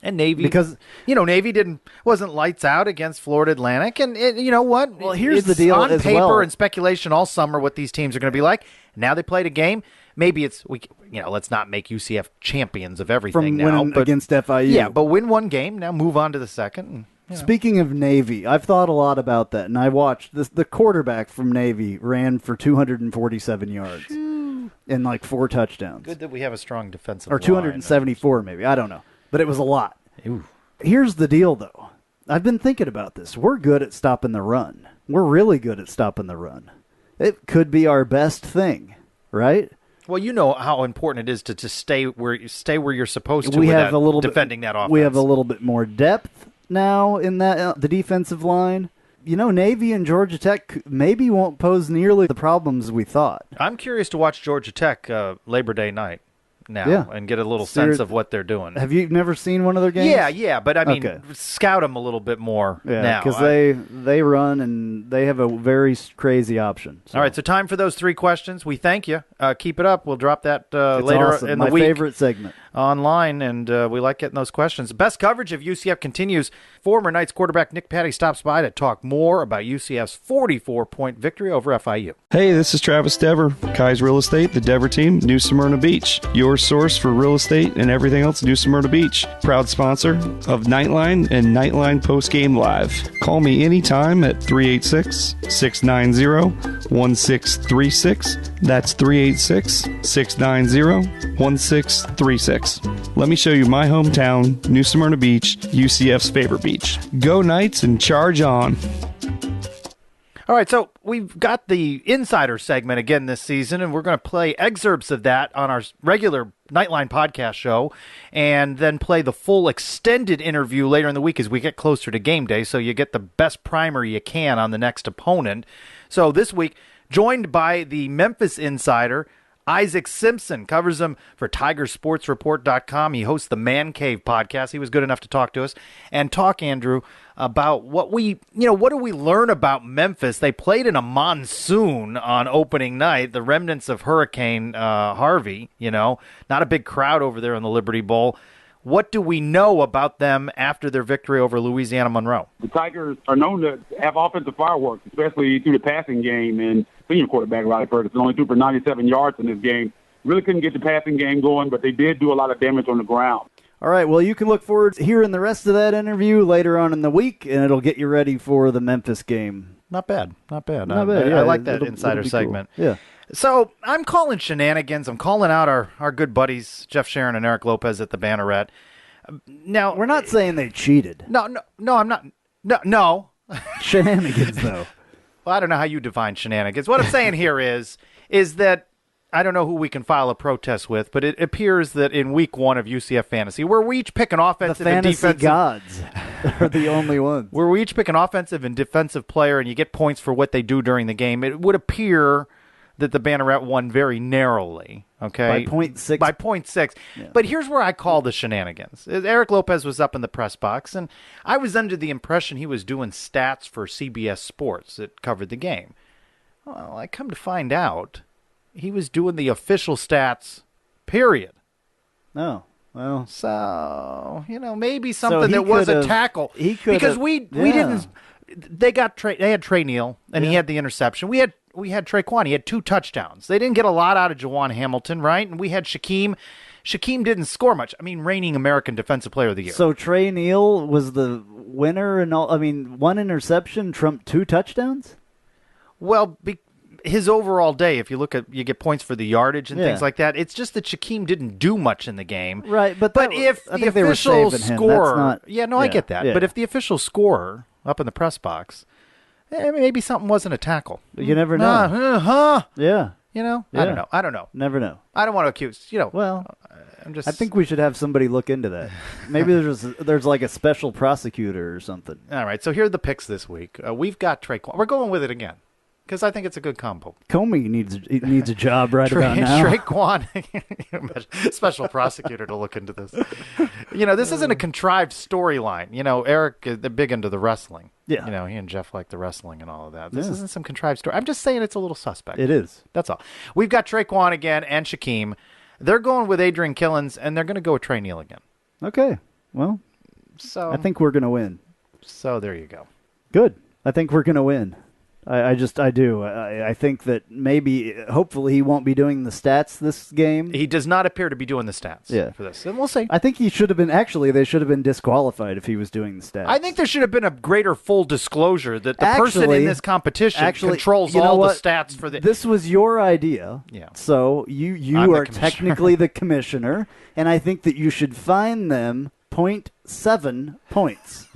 And Navy, because Navy wasn't lights out against Florida Atlantic, and you know what? Well, here's it's the deal. On as paper well. and speculation all summer what these teams are going to be like. Now they played a game. Maybe let's not make UCF champions of everything from now. winning against FIU. Yeah, but win one game. Now move on to the second. And, Speaking of Navy, I've thought a lot about that, and I watched the quarterback from Navy ran for 247 yards and like 4 touchdowns. Good that we have a strong defensive or line. 274 maybe. I don't know. But it was a lot. Ooh. Here's the deal, though. I've been thinking about this. We're good at stopping the run. We're really good at stopping the run. It could be our best thing, right? Well, you know how important it is to stay where you're supposed to. We with have that, a little defending bit, that offense. We have a little bit more depth now in that the defensive line. Navy and Georgia Tech maybe won't pose nearly the problems we thought. I'm curious to watch Georgia Tech Labor Day night now and get a little sense of what they're doing. Have you never seen one of their games? Yeah, but I mean, scout them a little bit more now. Because they run and they have a very crazy option. So. All right, so time for those 3 questions. We thank you. Keep it up. We'll drop that later awesome. in the My week. My favorite segment. Online, and we like getting those questions. Best coverage of UCF continues. Former Knights quarterback Nick Patty stops by to talk more about UCF's 44-point victory over FIU. Hey, this is Travis Dever, Kai's Real Estate, the Dever team, New Smyrna Beach. Your source for real estate and everything else New Smyrna Beach. Proud sponsor of Knightline and Knightline Postgame Live. Call me anytime at 386-690-1636. That's 386-690-1636. Let me show you my hometown, New Smyrna Beach, UCF's favorite beach. Go Knights and charge on. All right, so we've got the Insider segment again this season, and we're going to play excerpts of that on our regular Knightline podcast show, and then play the full extended interview later in the week as we get closer to game day, so you get the best primer you can on the next opponent. So this week, joined by the Memphis Insider, Isaac Simpson, covers them for TigerSportsReport.com. He hosts the Man Cave podcast. He was good enough to talk to us and talk, Andrew, about what do we learn about Memphis? They played in a monsoon on opening night, the remnants of Hurricane Harvey, not a big crowd over there in the Liberty Bowl. What do we know about them after their victory over Louisiana Monroe? The Tigers are known to have offensive fireworks, especially through the passing game, and senior quarterback Riley Ferguson only threw for 97 yards in this game. Really couldn't get the passing game going, but they did do a lot of damage on the ground. All right, well, you can look forward to hearing the rest of that interview later on in the week, and it'll get you ready for the Memphis game. Not bad. Not bad, I like that Insider segment. Cool. Yeah. So I'm calling shenanigans. I'm calling out our good buddies, Jeff Sharon and Eric Lopez at the Banneret. Now, we're not saying they cheated. No, I'm not. No. Shenanigans, though. Well, I don't know how you define shenanigans. What I'm saying here is that I don't know who we can file a protest with, but it appears that in week 1 of UCF Fantasy, where we each pick an offensive and defensive... The fantasy gods are the only ones. Where we each pick an offensive and defensive player and you get points for what they do during the game, it would appear that the Banneret won very narrowly. Okay, by 0.6. By 0.6. Yeah. But here's where I call the shenanigans. Eric Lopez was up in the press box, and I was under the impression he was doing stats for CBS Sports that covered the game. Well, I come to find out he was doing the official stats, period. Oh, well. So, maybe something that was a tackle. Because we didn't. They had Trey Neal, and he had the interception. We had Traquan. He had 2 touchdowns. They didn't get a lot out of Jawan Hamilton, right? And we had Shaquem. Shaquem didn't score much. I mean, reigning American Defensive Player of the Year. So Trey Neal was the winner, and all. I mean, 1 interception trumped 2 touchdowns. Well, his overall day, if you you get points for the yardage and things like that. It's just that Shaquem didn't do much in the game, right? But if the official scorer, I get that. Yeah. But if the official scorer up in the press box, maybe something wasn't a tackle. You never know. Yeah. I don't know. Never know. I don't want to accuse. Well, I think we should have somebody look into that. Maybe there's like a special prosecutor or something. All right. So here are the picks this week. We've got Traquan. We're going with it again because I think it's a good combo. Comey needs a job right about now. Traquan, special prosecutor to look into this. This isn't a contrived storyline. Eric, they're big into the wrestling. Yeah. You know, he and Jeff like the wrestling and all of that. This isn't some contrived story. I'm just saying it's a little suspect. It is. That's all. We've got Trylko again and Shaquem. They're going with Adrian Killens, and they're going to go with Trey Neal again. Okay. Well, so I think we're going to win. So there you go. Good. I think we're going to win. I do. I think that hopefully he won't be doing the stats this game. He does not appear to be doing the stats for this. And we'll see. I think he should have been, they should have been disqualified if he was doing the stats. I think there should have been a greater full disclosure that the person in this competition controls all the stats for the... This was your idea. Yeah. So you are technically the commissioner, and I think that you should fine them 0.7 points.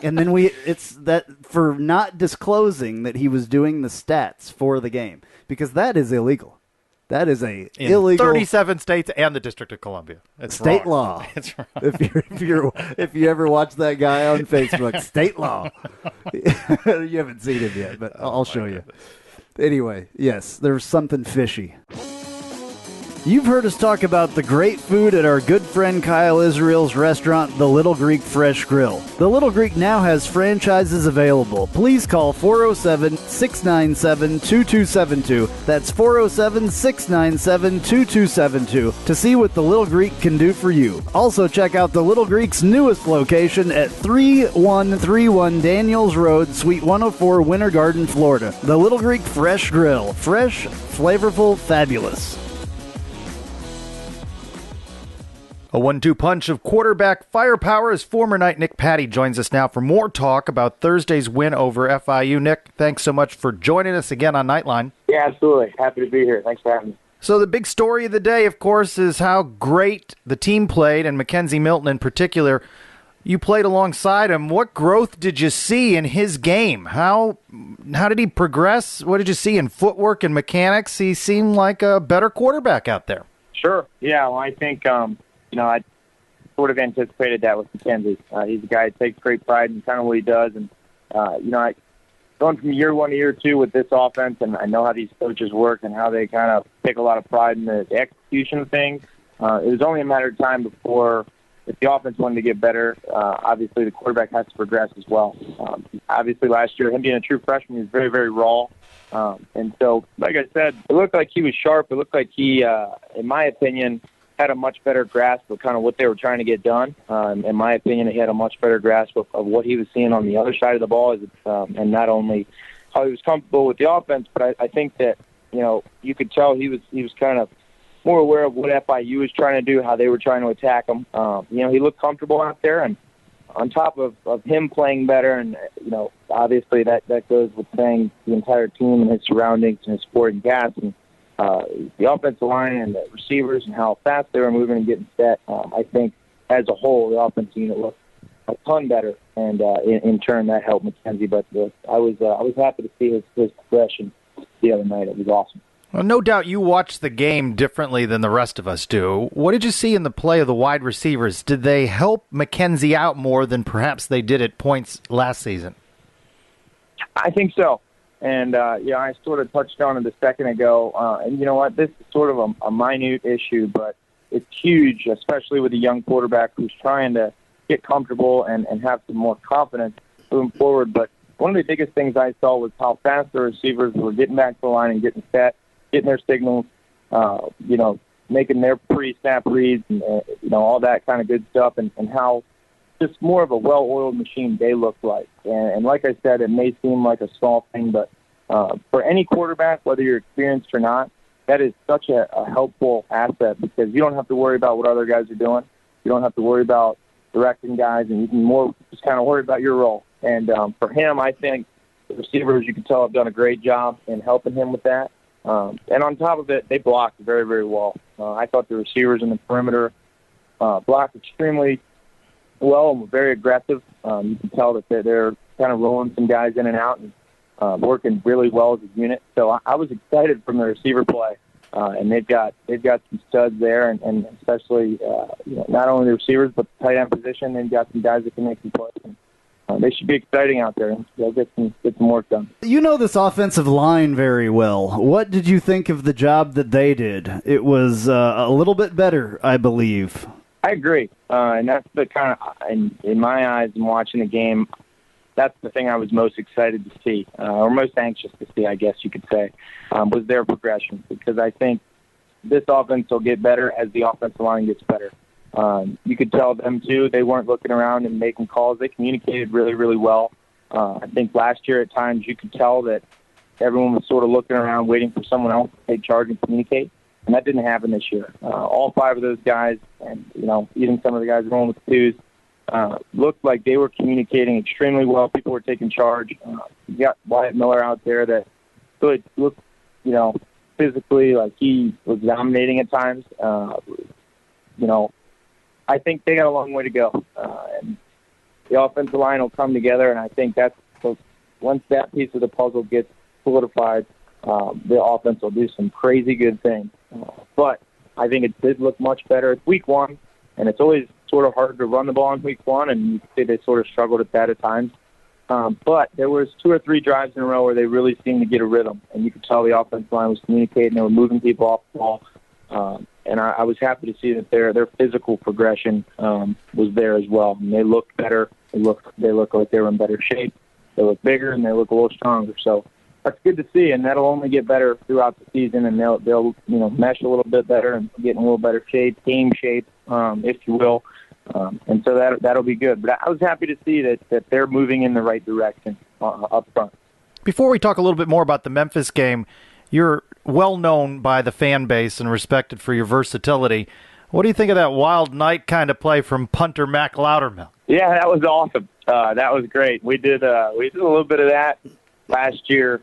And then it's that for not disclosing that he was doing the stats for the game, because that is illegal. That is illegal. 37 states and the District of Columbia. It's state wrong. law. It's wrong. If you ever watch that guy on Facebook, state law. You haven't seen him yet, but I'll show you. Anyway, yes, there's something fishy. You've heard us talk about the great food at our good friend Kyle Israel's restaurant, The Little Greek Fresh Grill. The Little Greek now has franchises available. Please call 407-697-2272. That's 407-697-2272 to see what The Little Greek can do for you. Also check out The Little Greek's newest location at 3131 Daniels Road, Suite 104, Winter Garden, Florida. The Little Greek Fresh Grill. Fresh, flavorful, fabulous. A 1-2 punch of quarterback firepower as former Knight Nick Patty joins us now for more talk about Thursday's win over FIU. Nick, thanks so much for joining us again on Knightline. Yeah, absolutely. Happy to be here. Thanks for having me. So the big story of the day, of course, is how great the team played, and Mckenzie Milton in particular. You played alongside him. What growth did you see in his game? How did he progress? What did you see in footwork and mechanics? He seemed like a better quarterback out there. Sure. Yeah, well, I think I sort of anticipated that with Mckenzie. He's a guy who takes great pride in kind of what he does. And, I going from year one to year two with this offense, and I know how these coaches work and how they kind of take a lot of pride in the execution of things. It was only a matter of time before, if the offense wanted to get better, obviously the quarterback has to progress as well. Obviously last year, him being a true freshman, he was very, very raw. And so, like I said, it looked like he was sharp. It looked like he, in my opinion, had a much better grasp of kind of what they were trying to get done. In my opinion, he had a much better grasp of what he was seeing on the other side of the ball, and not only how he was comfortable with the offense, but I think that, you could tell he was kind of more aware of what FIU was trying to do, how they were trying to attack him. He looked comfortable out there, and on top of him playing better, and, obviously that goes with saying the entire team and his surroundings and his supporting cast, and the offensive line and the receivers and how fast they were moving and getting set. I think as a whole, the offensive unit looked a ton better, and in turn that helped Mckenzie. But I was happy to see his progression the other night. It was awesome. Well, no doubt you watched the game differently than the rest of us do. What did you see in the play of the wide receivers? Did they help Mckenzie out more than perhaps they did at points last season? I think so. And, I sort of touched on it a second ago. And you know what? This is sort of a minute issue, but it's huge, especially with a young quarterback who's trying to get comfortable and have some more confidence moving forward. But one of the biggest things I saw was how fast the receivers were getting back to the line and getting set, getting their signals, making their pre-snap reads and, all that kind of good stuff, and how just more of a well-oiled machine they looked like. And like I said, it may seem like a small thing, but for any quarterback, whether you're experienced or not, that is such a helpful asset, because you don't have to worry about what other guys are doing. You don't have to worry about directing guys, and you can more just kind of worry about your role. And for him, I think the receivers, you can tell, have done a great job in helping him with that. And on top of it, they blocked very, very well. I thought the receivers in the perimeter blocked extremely well and were very aggressive. You can tell that they're kind of rolling some guys in and out and working really well as a unit. So I was excited from the receiver play, and they've got some studs there, and especially not only the receivers but the tight end position. They've got some guys that can make some plays. They should be exciting out there. They'll get some work done. You know this offensive line very well. What did you think of the job that they did? It was a little bit better, I believe. I agree. And that's the kind of, in my eyes, in watching the game, that's the thing I was most excited to see, or most anxious to see, I guess you could say, was their progression. Because I think this offense will get better as the offensive line gets better. You could tell them, too, they weren't looking around and making calls. They communicated really, really well. I think last year at times you could tell that everyone was sort of looking around waiting for someone else to take charge and communicate, and that didn't happen this year. All 5 of those guys, and even some of the guys rolling with the twos, looked like they were communicating extremely well. People were taking charge. You got Wyatt Miller out there that really looked, physically like he was dominating at times. I think they got a long way to go. And the offensive line will come together, and I think once that piece of the puzzle gets solidified, the offense will do some crazy good things. But I think it did look much better. It's week 1, and it's always sort of hard to run the ball in week 1, and you can see they sort of struggled at that at times. But there was 2 or 3 drives in a row where they really seemed to get a rhythm, and you could tell the offensive line was communicating. They were moving people off the ball. And I was happy to see that their physical progression was there as well. And they looked better. They look like they were in better shape. They look bigger, and they look a little stronger. So that's good to see, and that'll only get better throughout the season, and they'll mesh a little bit better and get in a little better shape, game shape, if you will. And so that'll be good. But I was happy to see that they're moving in the right direction up front. Before we talk a little bit more about the Memphis game, you're well known by the fan base and respected for your versatility. What do you think of that wild night kind of play from punter Mac Loudermilk? Yeah, that was awesome. That was great. We did a little bit of that last year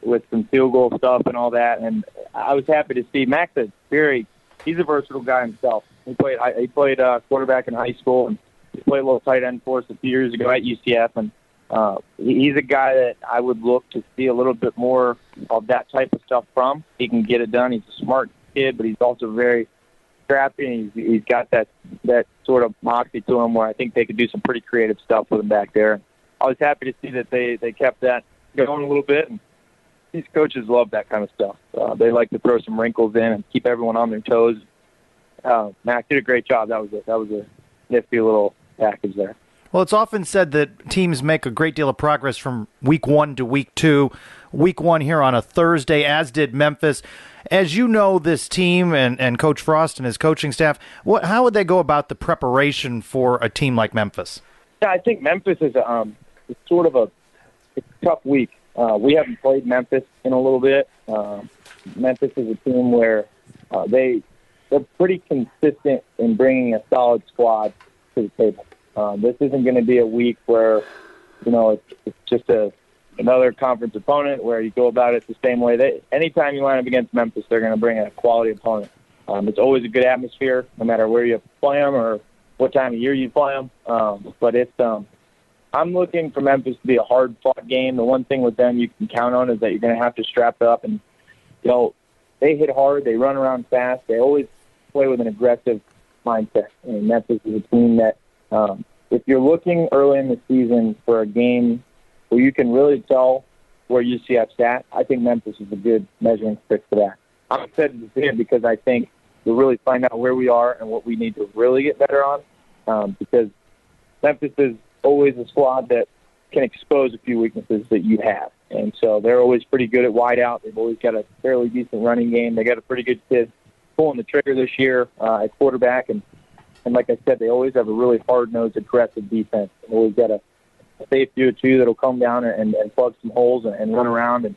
with some field goal stuff and all that, and I was happy to see Mac's he's a versatile guy himself. He played quarterback in high school, and he played a little tight end for us a few years ago at UCF, and he's a guy that I would look to see a little bit more of that type of stuff from. He can get it done. He's a smart kid, but he's also very scrappy, and he's got that sort of moxie to him where I think they could do some pretty creative stuff with him back there. I was happy to see that they kept that going a little bit, and these coaches love that kind of stuff. They like to throw some wrinkles in and keep everyone on their toes. Mac did a great job. That was a nifty little package there. Well, it's often said that teams make a great deal of progress from week 1 to week 2. Week 1 here on a Thursday, as did Memphis. As you know this team and Coach Frost and his coaching staff, how would they go about the preparation for a team like Memphis? Yeah, I think Memphis is it's sort of a tough week. We haven't played Memphis in a little bit. Memphis is a team where they're pretty consistent in bringing a solid squad to the table. This isn't going to be a week where, it's just another conference opponent where you go about it the same way. Anytime you line up against Memphis, they're going to bring a quality opponent. It's always a good atmosphere, no matter where you play them or what time of year you play them. But I'm looking for Memphis to be a hard-fought game. The one thing with them you can count on is that you're going to have to strap up. And, they hit hard. They run around fast. They always play with an aggressive mindset. And Memphis is a team that, if you're looking early in the season for a game where you can really tell where UCF's at, I think Memphis is a good measuring stick for that. I'm excited to see it because I think we'll really find out where we are and what we need to really get better on, because Memphis is always a squad that can expose a few weaknesses that you have. And so they're always pretty good at wide out. They've always got a fairly decent running game. They got a pretty good kid pulling the trigger this year at quarterback. And like I said, they always have a really hard-nosed, aggressive defense. They always got a safety or two that'll come down and plug some holes and run around. And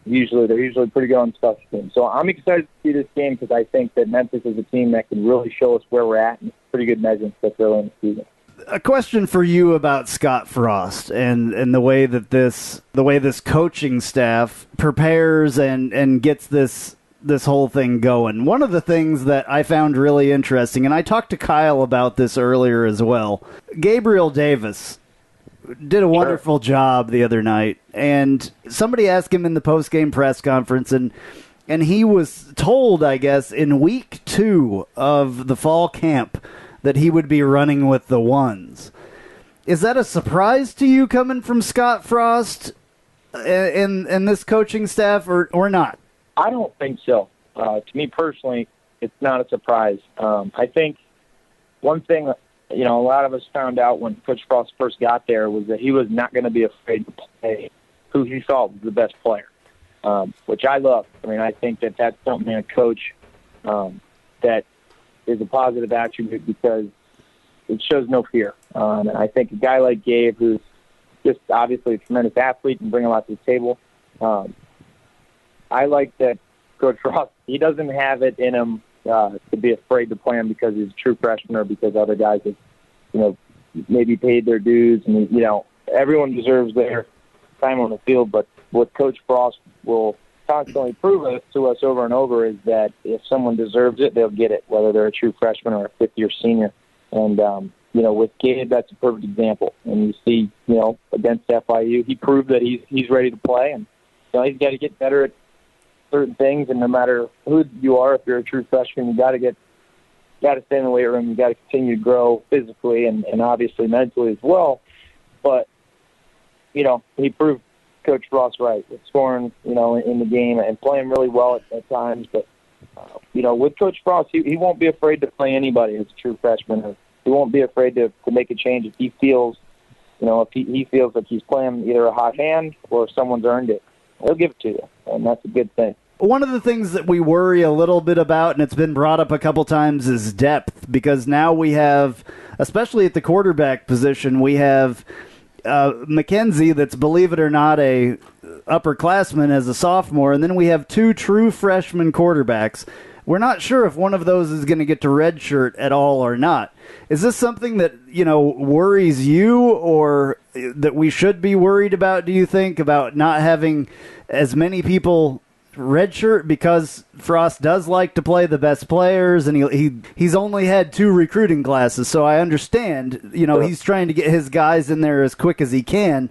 they're usually pretty good on special teams. So I'm excited to see this game because I think that Memphis is a team that can really show us where we're at, and it's a pretty good measurement stuff early in the season. A question for you about Scott Frost and the way this coaching staff prepares and gets this whole thing going. One of the things that I found really interesting, and I talked to Kyle about this earlier as well, Gabriel Davis did a wonderful job the other night, and somebody asked him in the post-game press conference, and he was told, I guess, in week 2 of the fall camp that he would be running with the ones. Is that a surprise to you coming from Scott Frost and this coaching staff or not? I don't think so. To me personally, it's not a surprise. I think one thing a lot of us found out when Coach Frost first got there was that he was not going to be afraid to play who he thought was the best player, which I love. I mean, I think that that's something in a coach that is a positive attribute because it shows no fear. And I think a guy like Gabe, who's just obviously a tremendous athlete and bring a lot to the table, I like that Coach Frost, he doesn't have it in him to be afraid to play him because he's a true freshman or because other guys have, maybe paid their dues. And, everyone deserves their time on the field. But what Coach Frost will constantly prove to us over and over is that if someone deserves it, they'll get it, whether they're a true freshman or a fifth-year senior. And, with Gabe, that's a perfect example. And you see, against FIU, he proved that he's ready to play. And, he's got to get better at certain things. And no matter who you are, if you're a true freshman, you got to stay in the weight room. You got to continue to grow physically and obviously mentally as well. But, he proved Coach Frost right with scoring, in the game and playing really well at times. But, with Coach Frost, he won't be afraid to play anybody as a true freshman. He won't be afraid to make a change if he feels, if he feels like he's playing either a hot hand or if someone's earned it. He'll give it to you, and that's a good thing. One of the things that we worry a little bit about, and it's been brought up a couple times, is depth, because now we have, especially at the quarterback position, we have Mckenzie that's, believe it or not, a upperclassman as a sophomore, and then we have two true freshman quarterbacks. We're not sure if one of those is going to get to redshirt at all or not. Is this something that, worries you or that we should be worried about, do you think, about not having as many people redshirt? Because Frost does like to play the best players, and he's only had 2 recruiting classes, so I understand, he's trying to get his guys in there as quick as he can.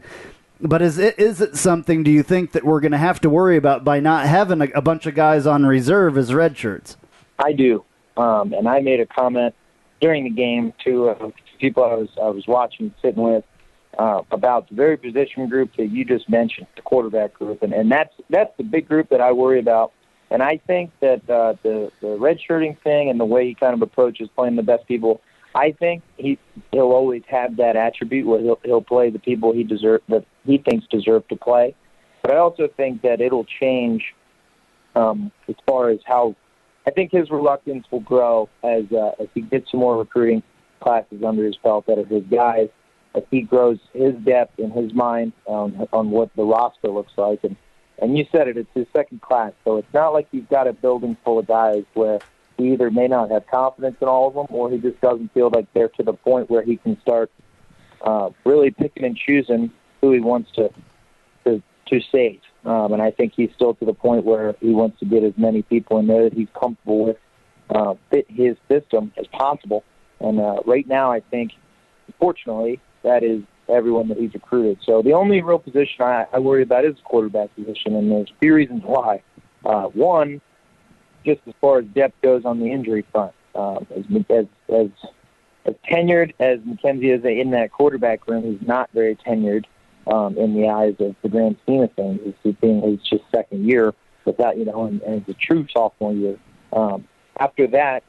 But is it something, do you think, that we're going to have to worry about by not having a bunch of guys on reserve as redshirts? I do. And I made a comment during the game to people I was watching, sitting with, about the very position group that you just mentioned, the quarterback group. And that's the big group that I worry about. And I think that the redshirting thing and the way he kind of approaches playing the best people, I think he'll always have that attribute where he'll play the people that he thinks deserve to play. But I also think that it'll change as far as how I think his reluctance will grow as he gets some more recruiting classes under his belt that are his guys, as he grows his depth in his mind on what the roster looks like. And you said it's his second class, so it's not like he's got a building full of guys where he either may not have confidence in all of them or he just doesn't feel like they're to the point where he can start really picking and choosing who he wants to save. And I think he's still to the point where he wants to get as many people in there that he's comfortable with, fit his system as possible. And right now, I think, fortunately, that is everyone that he's recruited. So the only real position I worry about is the quarterback position, and there's a few reasons why. One, just as far as depth goes on the injury front, as tenured as Mckenzie is in that quarterback room, he's not very tenured in the eyes of the grand scheme of things. It's just second year without, and it's a true sophomore year. After that,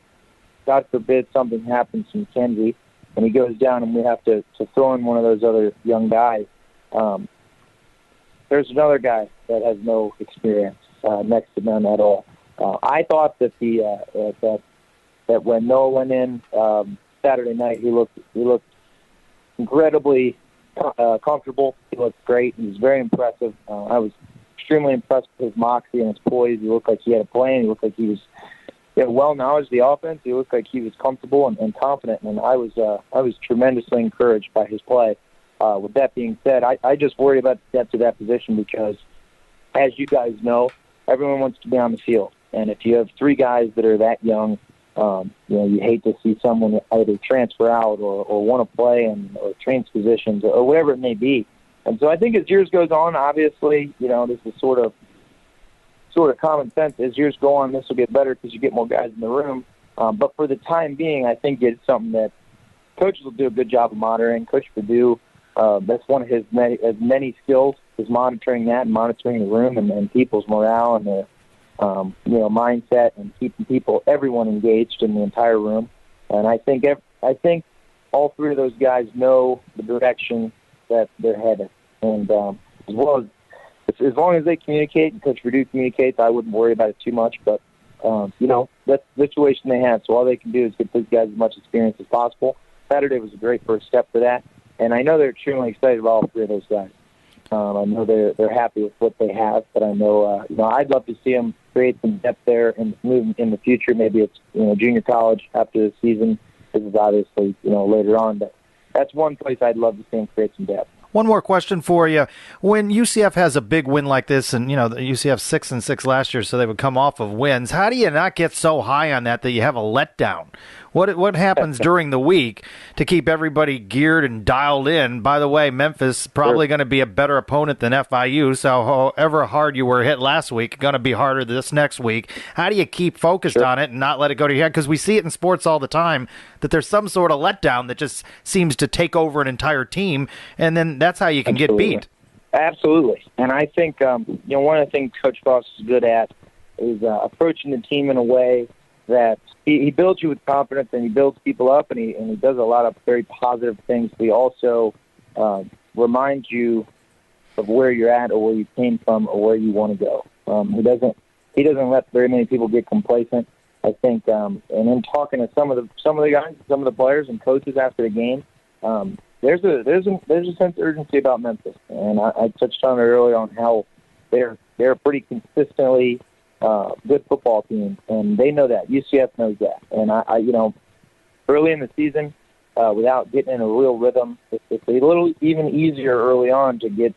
God forbid something happens to Mckenzie and he goes down and we have to throw in one of those other young guys. There's another guy that has no experience next to none at all. I thought that that when Noah went in Saturday night, he looked incredibly comfortable. He looked great. He was very impressive. I was extremely impressed with his moxie and his poise. He looked like he had a plan. He looked like he had well knowledge of the offense. He looked like he was comfortable and confident. And I was tremendously encouraged by his play. With that being said, I just worry about the depth of that position because, as you guys know, everyone wants to be on the field. And if you have 3 guys that are that young, you hate to see someone either transfer out or want to play or change positions or whatever it may be. And so I think as years goes on, obviously, this is sort of common sense. As years go on, this will get better because you get more guys in the room. But for the time being, I think it's something that coaches will do a good job of monitoring. Coach Purdue, that's one of his many skills is monitoring that and monitoring the room and people's morale and their mindset and keeping everyone engaged in the entire room. And I think all three of those guys know the direction that they're headed. And as long as they communicate and Coach Purdue communicates, I wouldn't worry about it too much. But, that's the situation they have. So all they can do is get those guys as much experience as possible. Saturday was a great first step for that. And I know they're extremely excited about all three of those guys. I know they're happy with what they have, but I know, I'd love to see them create some depth there and move in the future. Maybe it's, junior college after the season. This is obviously, later on, but that's one place I'd love to see them create some depth. One more question for you. When UCF has a big win like this, and, the UCF 6-6 last year, so they would come off of wins, how do you not get so high on that you have a letdown? What happens during the week to keep everybody geared and dialed in? By the way, Memphis probably going to be a better opponent than FIU, so however hard you were hit last week, going to be harder this next week. How do you keep focused on it and not let it go to your head? Because we see it in sports all the time that there's some sort of letdown that just seems to take over an entire team, and then that's how you can get beat. Absolutely. And I think, one of the things Coach Frost is good at is approaching the team in a way that he builds you with confidence and he builds people up and he does a lot of very positive things. But he also reminds you of where you're at or where you came from or where you want to go. He doesn't let very many people get complacent. I think, and in talking to some of the guys, some of the players and coaches after the game, there's a sense of urgency about Memphis, and I touched on it earlier on how they're pretty consistently good football team, and they know that. UCF knows that, and I early in the season, without getting in a real rhythm, it's a little even easier early on to get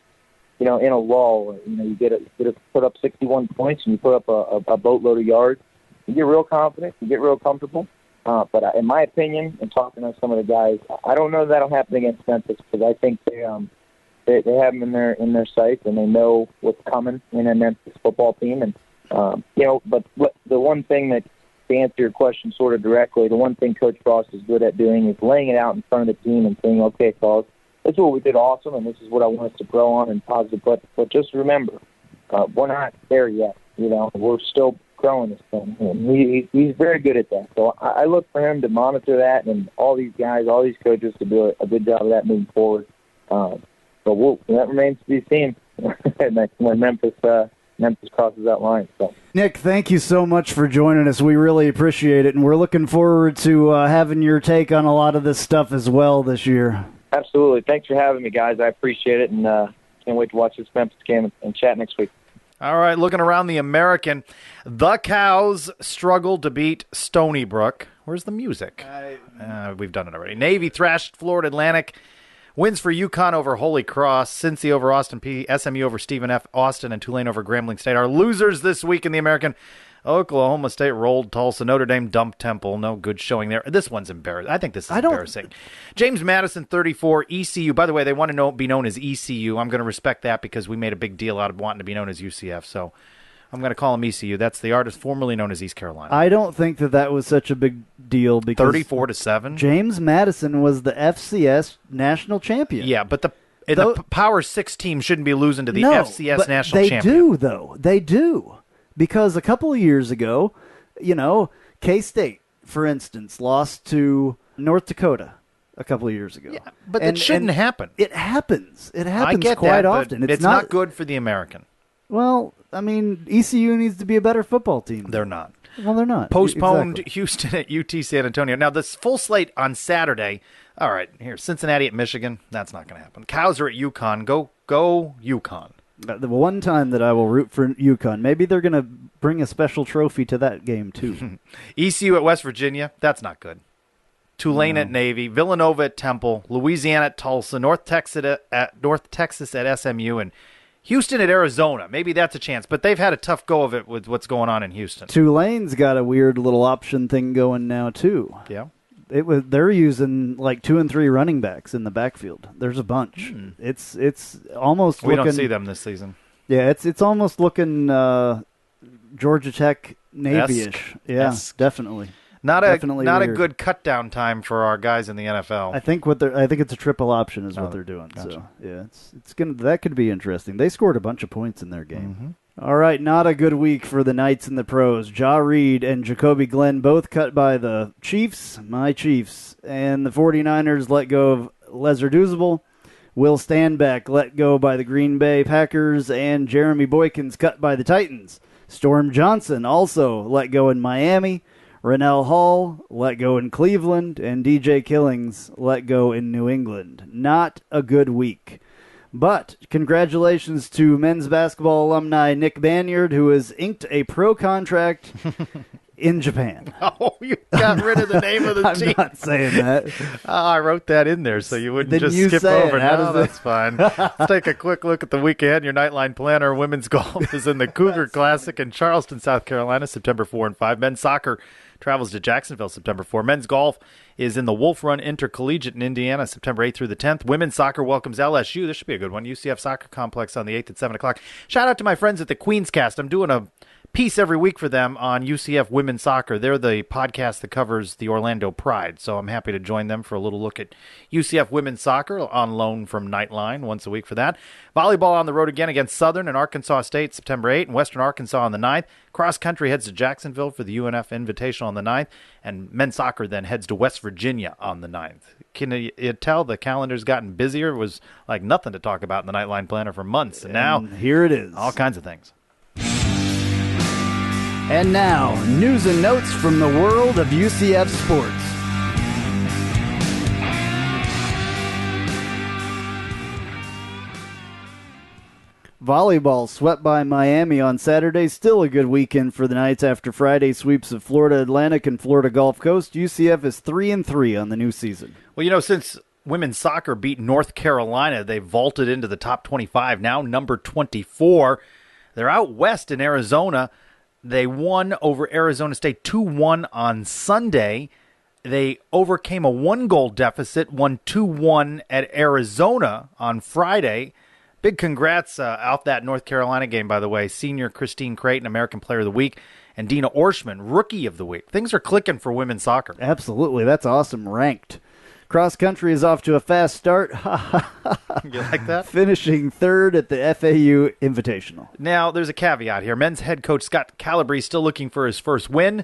in a lull. You get to put up 61 points and you put up a boatload of yards. You get real confident, you get real comfortable. But in my opinion, and talking to some of the guys, I don't know that'll happen against Memphis because I think they have them in their sights and they know what's coming in a Memphis football team. And but the one thing that, to answer your question sort of directly, the one thing Coach Frost is good at doing is laying it out in front of the team and saying, okay, fellas, this is what we did awesome, and this is what I want us to grow on and positive. But just remember, we're not there yet. We're still growing this thing. And he's very good at that. So I look for him to monitor that and all these guys, all these coaches to do a good job of that moving forward. But that remains to be seen when Memphis crosses that line. So. Nick, thank you so much for joining us. We really appreciate it, and we're looking forward to having your take on a lot of this stuff as well this year. Absolutely. Thanks for having me, guys. I appreciate it, and can't wait to watch this Memphis game and chat next week. All right, looking around the American, the Cows struggled to beat Stony Brook. Where's the music? We've done it already. Navy thrashed Florida Atlantic. Wins for UConn over Holy Cross, Cincy over Austin P, SMU over Stephen F. Austin, and Tulane over Grambling State. Our losers this week in the American, Oklahoma State rolled Tulsa. Notre Dame dumped Temple. No good showing there. This one's embarrassing. I think this is embarrassing. James Madison, 34. ECU. By the way, they want to be known as ECU. I'm going to respect that because we made a big deal out of wanting to be known as UCF. So I'm going to call them ECU. That's the artist formerly known as East Carolina. I don't think that was such a big deal because 34-7. James Madison was the FCS national champion. Yeah, but the Power 6 team shouldn't be losing to the FCS national champion. They do, though. They do. Because a couple of years ago, K-State, for instance, lost to North Dakota a couple of years ago. Yeah, but that shouldn't happen. It happens. It happens I get quite that, often. It's not good for the American. Well, I mean, ECU needs to be a better football team. They're not. Well, they're not. Postponed Exactly. Houston at UT San Antonio. Now, this full slate on Saturday. All right, here, Cincinnati at Michigan. That's not going to happen. Cows are at UConn. Go UConn. The one time that I will root for UConn, maybe they're going to bring a special trophy to that game, too. ECU at West Virginia, that's not good. Tulane at Navy, Villanova at Temple, Louisiana at Tulsa, North Texas at SMU, and Houston at Arizona. Maybe that's a chance, but they've had a tough go of it with what's going on in Houston. Tulane's got a weird little option thing going now, too. Yeah. They're using like 2 and 3 running backs in the backfield. There's a bunch. It's almost we looking, don't see them this season. Yeah, it's almost looking Georgia Tech Navy-ish. Yeah, definitely. Not a good cut down time for our guys in the NFL. I think it's a triple option is what they're doing. Gotcha. So yeah, that could be interesting. They scored a bunch of points in their game. All right, not a good week for the Knights and the pros. Ja Reed and Jacoby Glenn both cut by the Chiefs, my Chiefs, and the 49ers let go of Lezer Douzable. Will Stanback let go by the Green Bay Packers, and Jeremy Boykins cut by the Titans. Storm Johnson also let go in Miami. Rennell Hall let go in Cleveland, and DJ Killings let go in New England. Not a good week. But congratulations to men's basketball alumni Nick Banyard, who has inked a pro contract in Japan. Oh, you got rid of the name of the team. I'm not saying that. I wrote that in there so you wouldn't Then just you skip say over. it. How No, does that's fine. Let's take a quick look at the week ahead. Your Knightline planner, women's golf is in the Cougar Classic in Charleston, South Carolina, September 4 and 5. Men's soccer travels to Jacksonville, September 4. Men's golf is in the Wolf Run Intercollegiate in Indiana, September 8th through the 10th. Women's soccer welcomes LSU. This should be a good one. UCF Soccer Complex on the 8th at 7 o'clock. Shout out to my friends at the Queens Cast. I'm doing a piece every week for them on UCF women's soccer. They're the podcast that covers the Orlando Pride, so I'm happy to join them for a little look at UCF women's soccer on loan from Knightline once a week for that. Volleyball on the road again against Southern and Arkansas State, September 8th, and Western Arkansas on the 9th. Cross country heads to Jacksonville for the UNF Invitational on the 9th, and men's soccer then heads to West Virginia on the 9th. Can you tell the calendar's gotten busier? It was like nothing to talk about in the Knightline planner for months, and now here it is. All kinds of things. And now, news and notes from the world of UCF sports. Volleyball swept by Miami on Saturday. Still a good weekend for the Knights after Friday sweeps of Florida Atlantic and Florida Gulf Coast. UCF is 3-3 on the new season. Well, since women's soccer beat North Carolina, they vaulted into the top 25, now number 24. They're out west in Arizona. They won over Arizona State 2-1 on Sunday. They overcame a one-goal deficit, won 2-1 at Arizona on Friday. Big congrats out that North Carolina game, by the way. Senior Christine Creighton, American Player of the Week, and Dina Orshman, Rookie of the Week. Things are clicking for women's soccer. Absolutely. That's awesome. Ranked. Cross country is off to a fast start. You like that? Finishing third at the FAU Invitational. Now, there's a caveat here. Men's head coach Scott Calabrese still looking for his first win,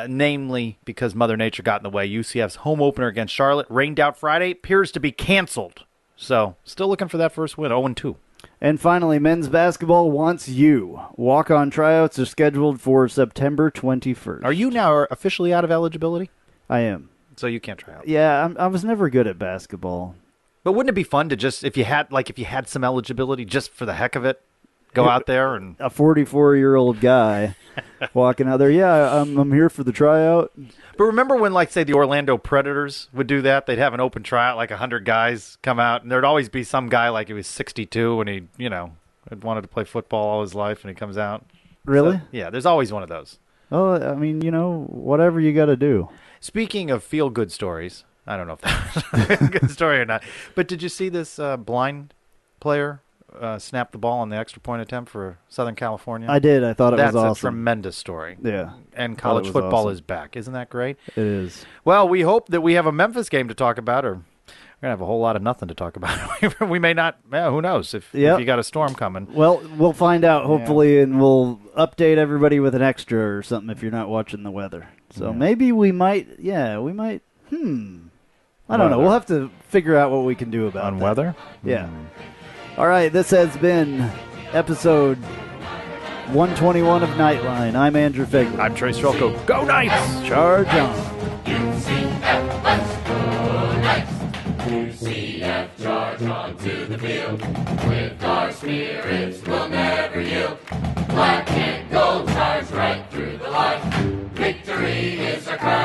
namely because Mother Nature got in the way. UCF's home opener against Charlotte, rained out Friday, appears to be canceled. So, still looking for that first win, 0-2. And finally, men's basketball wants you. Walk-on tryouts are scheduled for September 21st. Are you now officially out of eligibility? I am. So you can't try out. Yeah, I was never good at basketball. But wouldn't it be fun to just, if you had some eligibility, just for the heck of it, go out there and a 44-year-old guy walking out there? Yeah, I'm here for the tryout. But remember when, like, say, the Orlando Predators would do that? They'd have an open tryout, like 100 guys come out, and there'd always be some guy like he was 62 and he, had wanted to play football all his life, and he comes out. Really? So, yeah, there's always one of those. Oh, I mean, whatever you got to do. Speaking of feel-good stories, I don't know if that's a good story or not, but did you see this blind player snap the ball on the extra point attempt for Southern California? I did. I thought it was awesome. That's a tremendous story. Yeah. And college football is back. Isn't that great? It is. Well, we hope that we have a Memphis game to talk about, or we're going to have a whole lot of nothing to talk about. We may not. Yeah, who knows if you got a storm coming. Well, we'll find out, hopefully, and we'll update everybody with an extra or something if you're not watching the weather. So maybe we might, I don't know. We'll have to figure out what we can do about on weather? Yeah. All right, this has been episode 121 of Knightline. I'm Andrew Phegley. I'm Trace Trylko. Go Knights! Charge on. UCF, charge on to the field. With our spirits, we'll never yield. Black and gold shines right through the light. Victory is our crown.